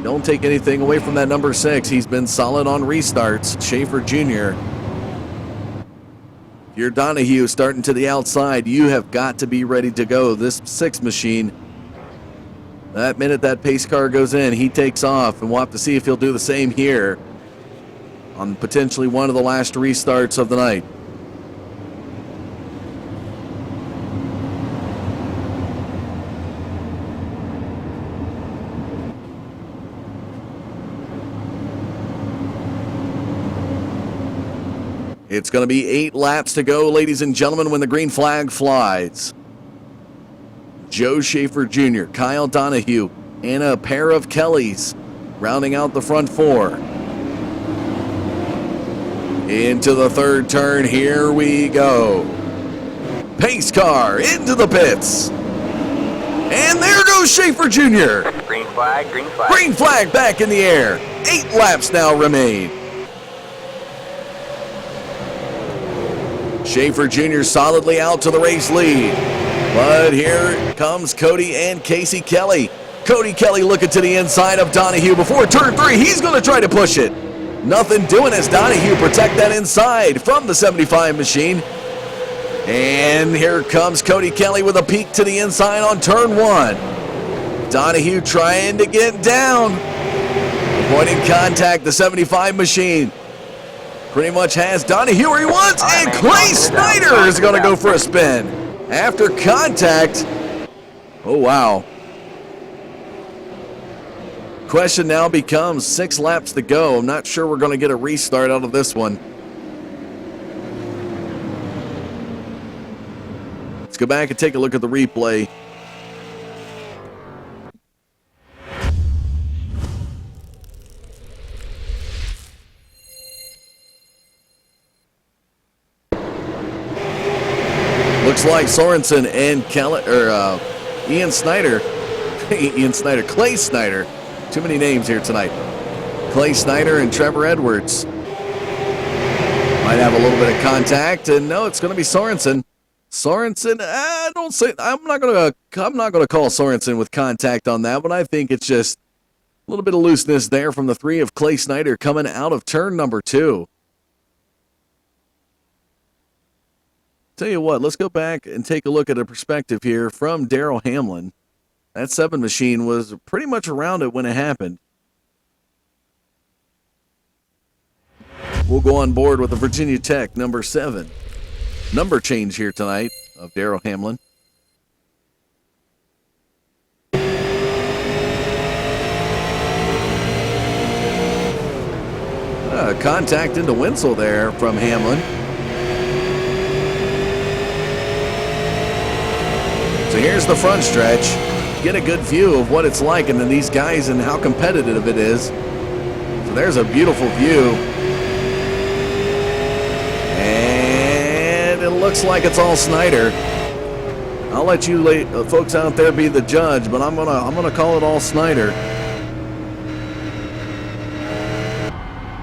don't take anything away from that number 6. He's been solid on restarts. Schaefer Jr. You're Donahue starting to the outside. You have got to be ready to go. This 6 machine, that minute that pace car goes in, he takes off. And we'll have to see if he'll do the same here on potentially one of the last restarts of the night. It's going to be 8 laps to go, ladies and gentlemen, when the green flag flies. Joe Schaefer Jr., Kyle Donahue, and a pair of Kellys rounding out the front 4. Into the 3rd turn, here we go. Pace car into the pits. And there goes Schaefer Jr. Green flag, green flag. Green flag back in the air. 8 laps now remain. Schaefer Jr. solidly out to the race lead. But here comes Cody and Casey Kelly. Cody Kelly looking to the inside of Donahue before turn 3. He's going to try to push it. Nothing doing as Donahue protect that inside from the 75 machine. And here comes Cody Kelly with a peek to the inside on turn 1. Donahue trying to get down. Avoiding contact, the 75 machine pretty much has Donahue where he wants, and Clay Snyder is going to go for a spin. After contact, oh wow. Question now becomes 6 laps to go. I'm not sure we're going to get a restart out of this one. Let's go back and take a look at the replay. Looks like Sorensen and Ian Snyder, Clay Snyder. Too many names here tonight. Clay Snyder and Trevor Edwards might have a little bit of contact, and no, it's going to be Sorensen. Sorensen, I'm not going to call Sorensen with contact on that one. I think it's just a little bit of looseness there from the 3 of Clay Snyder coming out of turn number 2. Tell you what, let's go back and take a look at a perspective here from Darrell Hamlin. That 7 machine was pretty much around it when it happened. We'll go on board with the Virginia Tech number 7. Number change here tonight of Darrell Hamlin. Contact into Winslow there from Hamlin. So here's the front stretch. Get a good view of what it's like and then these guys and how competitive it is. So there's a beautiful view. And it looks like it's all Snyder. I'll let you folks out there be the judge, but I'm gonna call it all Snyder.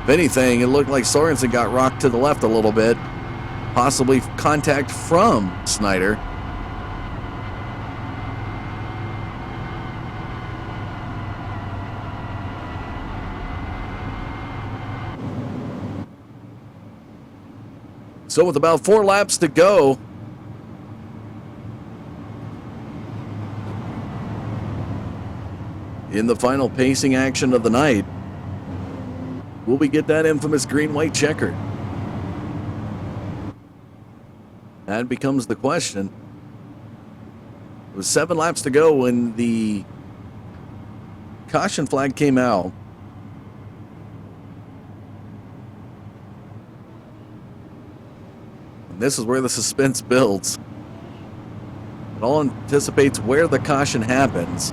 If anything, it looked like Sorensen got rocked to the left a little bit. Possibly contact from Snyder. So with about 4 laps to go, in the final pacing action of the night, will we get that infamous green-white checker? That becomes the question. It was 7 laps to go when the caution flag came out. This is where the suspense builds. It all anticipates where the caution happens.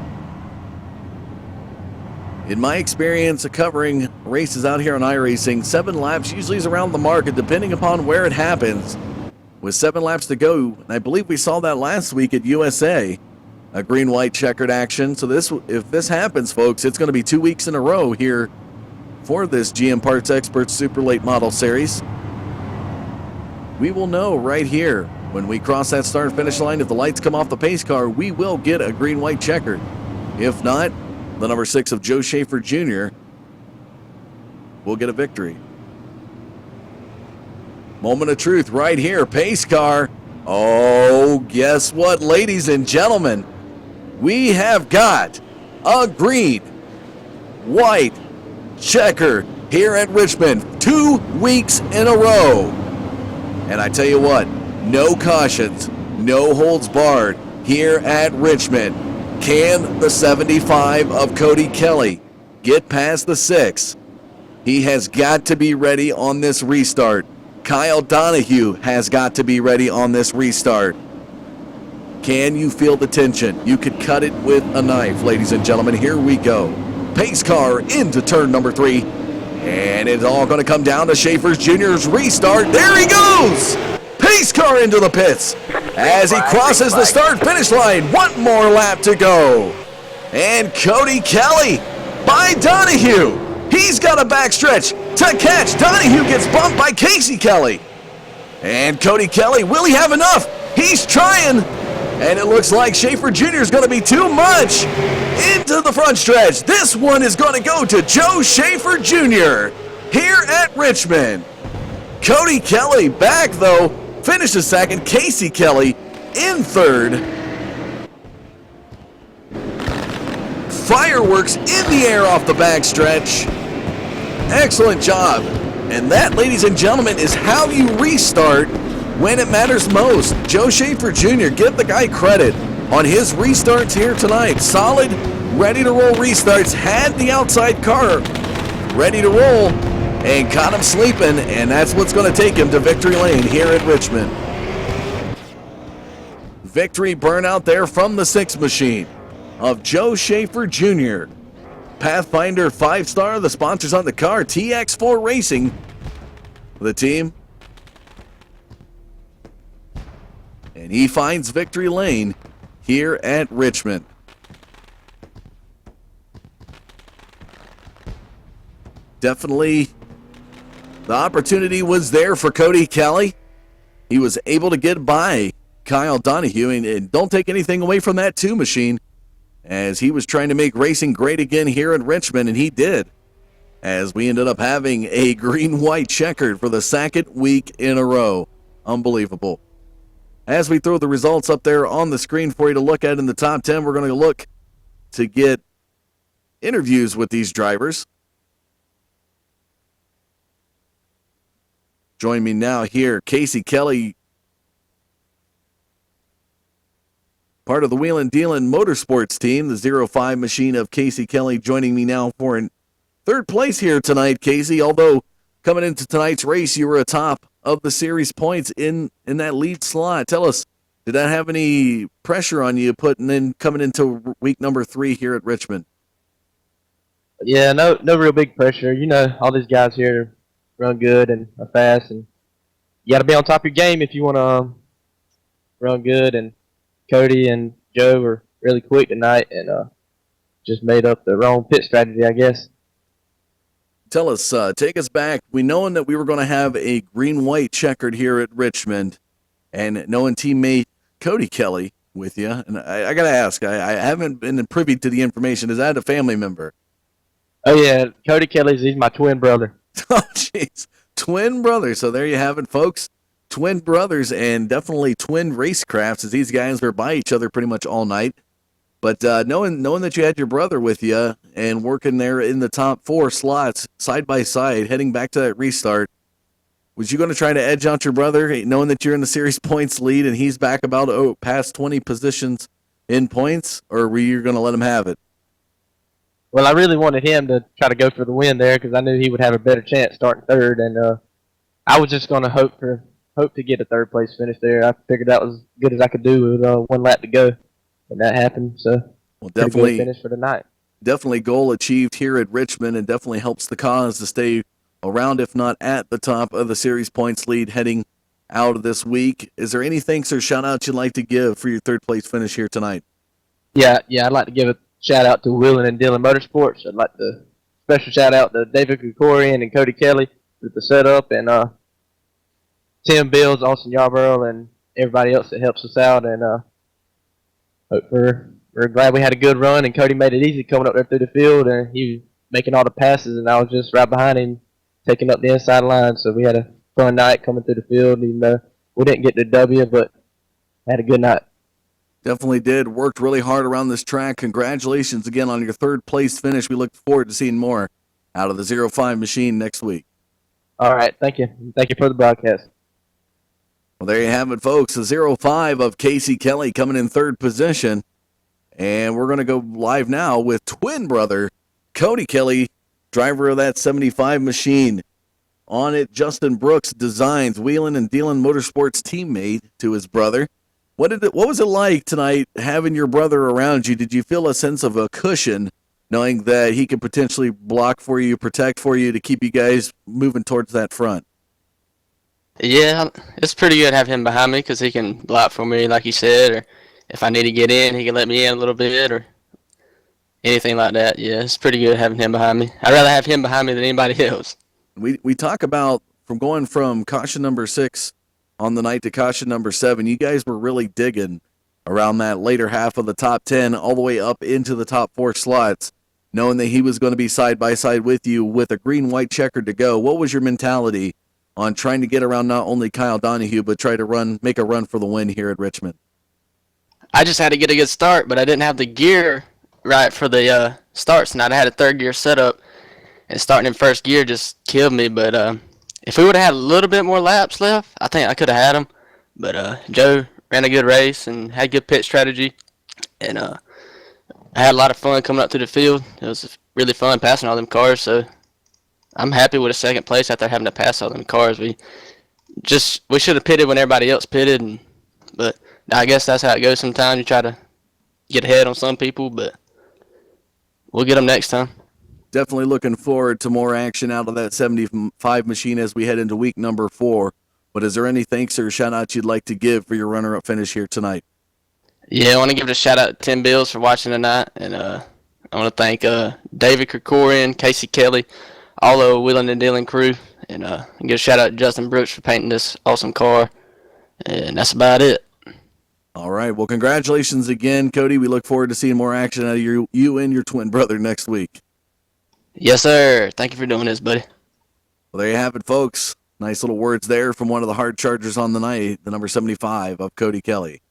In my experience of covering races out here on iRacing, 7 laps usually is around the mark, and depending upon where it happens, with 7 laps to go, and I believe we saw that last week at USA, a green-white checkered action. So if this happens, folks, it's going to be 2 weeks in a row here for this GM Parts Experts Super Late Model Series. We will know right here when we cross that start finish line. If the lights come off the pace car, we will get a green-white checkered. If not, the number 6 of Joe Schaefer Jr. will get a victory. Moment of truth right here. Pace car. Oh, guess what, ladies and gentlemen? We have got a green, white checker here at Richmond 2 weeks in a row. And I tell you what, no cautions, no holds barred here at Richmond. Can the 75 of Cody Kelly get past the 6? He has got to be ready on this restart. Kyle Donahue has got to be ready on this restart. Can you feel the tension? You could cut it with a knife, ladies and gentlemen. Here we go. Pace car into turn number 3. And it's all going to come down to Schaefer Jr.'s restart. There he goes! Pace car into the pits as he crosses the start-finish line. One more lap to go. And Cody Kelly by Donahue. He's got a backstretch to catch. Donahue gets bumped by Casey Kelly. And Cody Kelly, will he have enough? He's trying. And it looks like Schaefer Jr. is going to be too much into the front stretch. This one is going to go to Joe Schaefer Jr. here at Richmond. Cody Kelly back, though, finishes second. Casey Kelly in third. Fireworks in the air off the backstretch. Excellent job. And that, ladies and gentlemen, is how you restart when it matters most. Joe Schaefer Jr., give the guy credit on his restarts here tonight. Solid, ready-to-roll restarts. Had the outside car ready to roll and caught him sleeping, and that's what's going to take him to victory lane here at Richmond. Victory burnout there from the 6 machine of Joe Schaefer Jr. Pathfinder 5-star, the sponsors on the car, TX4 Racing, the team. And he finds victory lane here at Richmond. Definitely the opportunity was there for Cody Kelly. He was able to get by Kyle Donahue, and don't take anything away from that 2 machine, as he was trying to make racing great again here in Richmond, and he did, as we ended up having a green-white checkered for the 2nd week in a row. Unbelievable. As we throw the results up there on the screen for you to look at in the top 10, we're going to look to get interviews with these drivers. Join me now here, Casey Kelly, part of the Wheelin' Dealin' Motorsports team, the 05 machine of Casey Kelly, joining me now for in 3rd place here tonight, Casey. Although coming into tonight's race, you were atop of the series points in that lead slot. Tell us, did that have any pressure on you coming into week number 3 here at Richmond? Yeah, no real big pressure. You know, all these guys here run good and are fast, and you got to be on top of your game if you want to run good. And Cody and Joe were really quick tonight, and just made up the wrong pit strategy, I guess. Tell us, take us back. We knowing that we were going to have a green-white checkered here at Richmond, and knowing teammate Cody Kelly with you. And I got to ask, I haven't been privy to the information. Is that a family member? Oh, yeah, Cody Kelly's, he's my twin brother. Oh, jeez. Twin brothers. So there you have it, folks. Twin brothers, and definitely twin racecrafts, as these guys were by each other pretty much all night. But knowing that you had your brother with you and working there in the top 4 slots side by side, heading back to that restart, was you going to try to edge out your brother, knowing that you're in the series points lead and he's back about past 20 positions in points, or were you going to let him have it? Well, I really wanted him to try to go for the win there because I knew he would have a better chance starting 3rd, and I was just going to hope to get a 3rd place finish there. I figured that was as good as I could do with 1 lap to go. And that happened, so well, definitely finish for the night. Definitely goal achieved here at Richmond, and definitely helps the cause to stay around, if not at the top of the series points lead heading out of this week. Is there any thanks or shout-outs you'd like to give for your 3rd place finish here tonight? Yeah, I'd like to give a shout-out to Wheelin' and Dealin' Motorsports. I'd like to special shout out to David Krikorian and Cody Kelly with the setup, and Tim Bills, Austin Yarborough, and everybody else that helps us out. And we're glad we had a good run, and Cody made it easy coming up there through the field, and he was making all the passes, and I was just right behind him taking up the inside line. So we had a fun night coming through the field, even though we didn't get the W, but had a good night. Definitely did. Worked really hard around this track. Congratulations again on your third place finish. We look forward to seeing more out of the 05 machine next week. All right. Thank you. Thank you for the broadcast. Well, there you have it, folks. The 05 of Casey Kelly coming in third position. And we're going to go live now with twin brother Cody Kelly, driver of that 75 machine. On it, Justin Brooks Designs, wheeling and dealing motorsports teammate to his brother. What was it like tonight having your brother around you? Did you feel a sense of a cushion knowing that he could potentially block for you, protect for you to keep you guys moving towards that front? Yeah, it's pretty good to have him behind me because he can block for me, like you said, or if I need to get in, he can let me in a little bit or anything like that. Yeah, it's pretty good having him behind me. I'd rather have him behind me than anybody else. We talk about going from caution number 6 on the night to caution number 7. You guys were really digging around that later half of the top 10 all the way up into the top 4 slots, knowing that he was going to be side by side with you with a green-white checker to go. What was your mentality on trying to get around not only Kyle Donahue but try to make a run for the win here at Richmond? I just had to get a good start, but I didn't have the gear right for the starts tonight. I had a third gear setup, and starting in first gear just killed me. But if we would have had a little bit more laps left, I think I could have had them. But Joe ran a good race and had good pit strategy, and I had a lot of fun coming up to the field. It was really fun passing all them cars, so I'm happy with a second place after having to pass all them cars. We should have pitted when everybody else pitted, but I guess that's how it goes sometimes. You try to get ahead on some people, but we'll get them next time. Definitely looking forward to more action out of that 75 machine as we head into week number 4. But is there any thanks or shout-outs you'd like to give for your runner-up finish here tonight? Yeah, I want to give a shout-out to Tim Bills for watching tonight, and I want to thank David Krikorian, Casey Kelly, all the Wheeling and Dealing crew, and give a shout-out to Justin Brooks for painting this awesome car, and that's about it. All right. Well, congratulations again, Cody. We look forward to seeing more action out of you and your twin brother next week. Yes, sir. Thank you for doing this, buddy. Well, there you have it, folks. Nice little words there from one of the hard chargers on the night, the number 75 of Cody Kelly.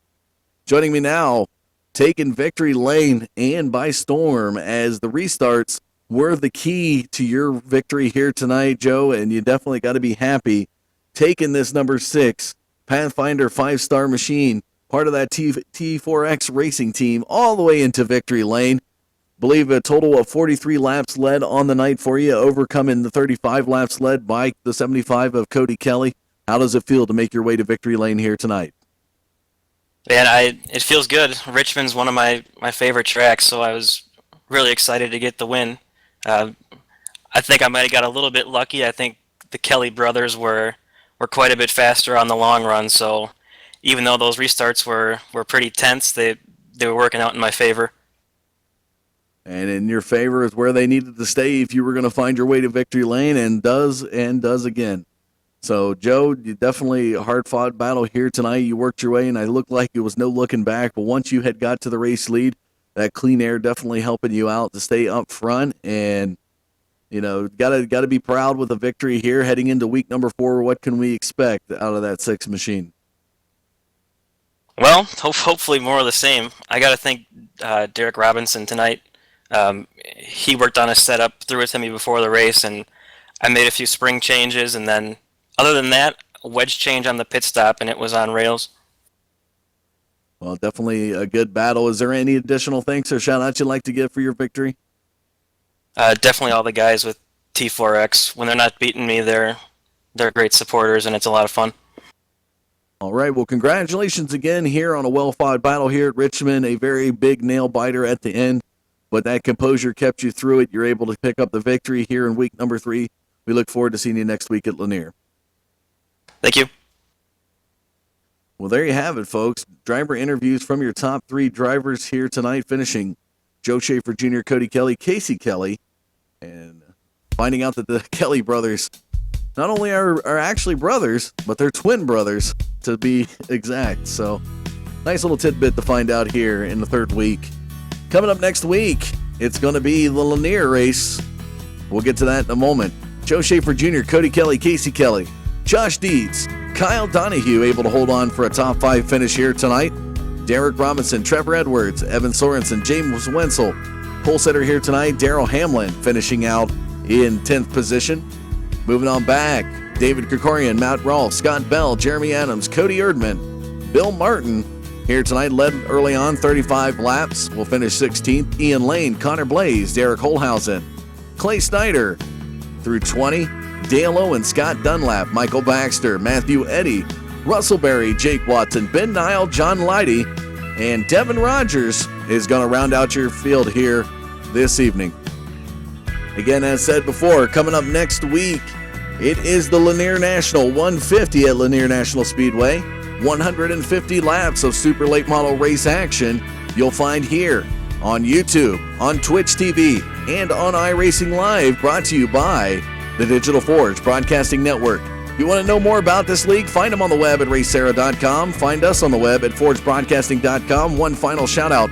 Joining me now, taking victory lane and by storm as the restarts were the key to your victory here tonight, Joe, and you definitely got to be happy taking this number 6 Pathfinder 5-star machine, part of that T4X racing team, all the way into victory lane. Believe a total of 43 laps led on the night for you, overcoming the 35 laps led by the 75 of Cody Kelly. How does it feel to make your way to victory lane here tonight? Man, it feels good. Richmond's one of my favorite tracks, so I was really excited to get the win. I think I might have got a little bit lucky. I think the Kelly brothers were quite a bit faster on the long run, so even though those restarts were pretty tense, they were working out in my favor. And in your favor is where they needed to stay if you were going to find your way to victory lane, and does again. So, Joe, you definitely a hard-fought battle here tonight. You worked your way, and it looked like it was no looking back. But once you had got to the race lead, that clean air definitely helping you out to stay up front. And, you know, gotta be proud with a victory here heading into week number 4. What can we expect out of that 6 machine? Well, hopefully more of the same. I got to thank Derek Robinson tonight. He worked on a setup, threw it to me before the race, and I made a few spring changes, and then other than that, a wedge change on the pit stop, and it was on rails. Well, definitely a good battle. Is there any additional thanks or shout-outs you'd like to give for your victory? Definitely all the guys with T4X. When they're not beating me, they're great supporters, and it's a lot of fun. All right, well, congratulations again here on a well-fought battle here at Richmond, a very big nail-biter at the end. But that composure kept you through it. You're able to pick up the victory here in week number 3. We look forward to seeing you next week at Lanier. Thank you. Well, there you have it, folks. Driver interviews from your top 3 drivers here tonight, finishing Joe Schaefer Jr., Cody Kelly, Casey Kelly, and finding out that the Kelly brothers not only are actually brothers, but they're twin brothers, to be exact. So, nice little tidbit to find out here in the third week. Coming up next week, it's going to be the Lanier race. We'll get to that in a moment. Joe Schaefer Jr., Cody Kelly, Casey Kelly, Josh Deeds, Kyle Donahue able to hold on for a top 5 finish here tonight. Derek Robinson, Trevor Edwards, Evan Sorensen, James Wenzel. Pole sitter here tonight, Daryl Hamlin finishing out in 10th position. Moving on back, David Krikorian, Matt Rolfe, Scott Bell, Jeremy Adams, Cody Erdman, Bill Martin here tonight, led early on, 35 laps. Will finish 16th. Ian Lane, Connor Blaze, Derek Holhausen, Clay Snyder through 20. Dale Owen, Scott Dunlap, Michael Baxter, Matthew Eddy, Russell Berry, Jake Watson, Ben Nile, John Leidy, and Devin Rogers is going to round out your field here this evening. Again, as said before, coming up next week, it is the Lanier National 150 at Lanier National Speedway. 150 laps of super late model race action you'll find here on YouTube, on Twitch TV, and on iRacing Live, brought to you by the Digital Forge Broadcasting Network. If you want to know more about this league, find them on the web at racera.com. Find us on the web at forgebroadcasting.com. One final shout out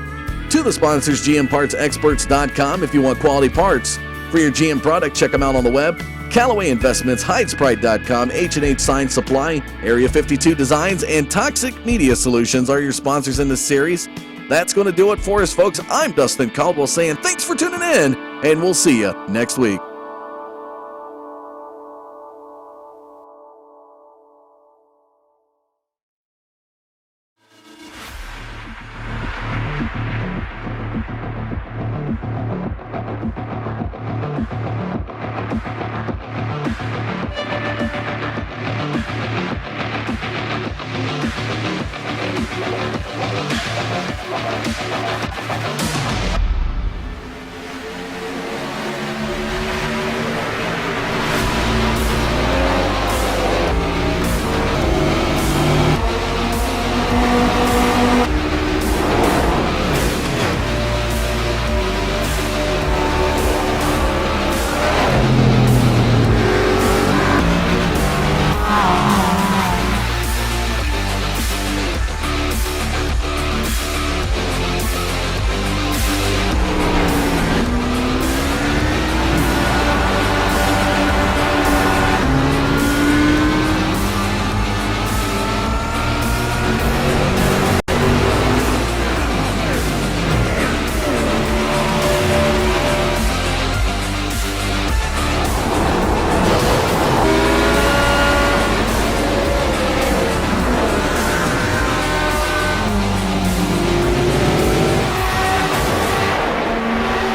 to the sponsors, GM Parts, XPerts.com. If you want quality parts for your GM product, check them out on the web. Callaway Investments, Hydesprite.com, H&H Sign Supply, Area 52 Designs, and Toxic Media Solutions are your sponsors in this series. That's going to do it for us, folks. I'm Dustin Caldwell saying thanks for tuning in, and we'll see you next week.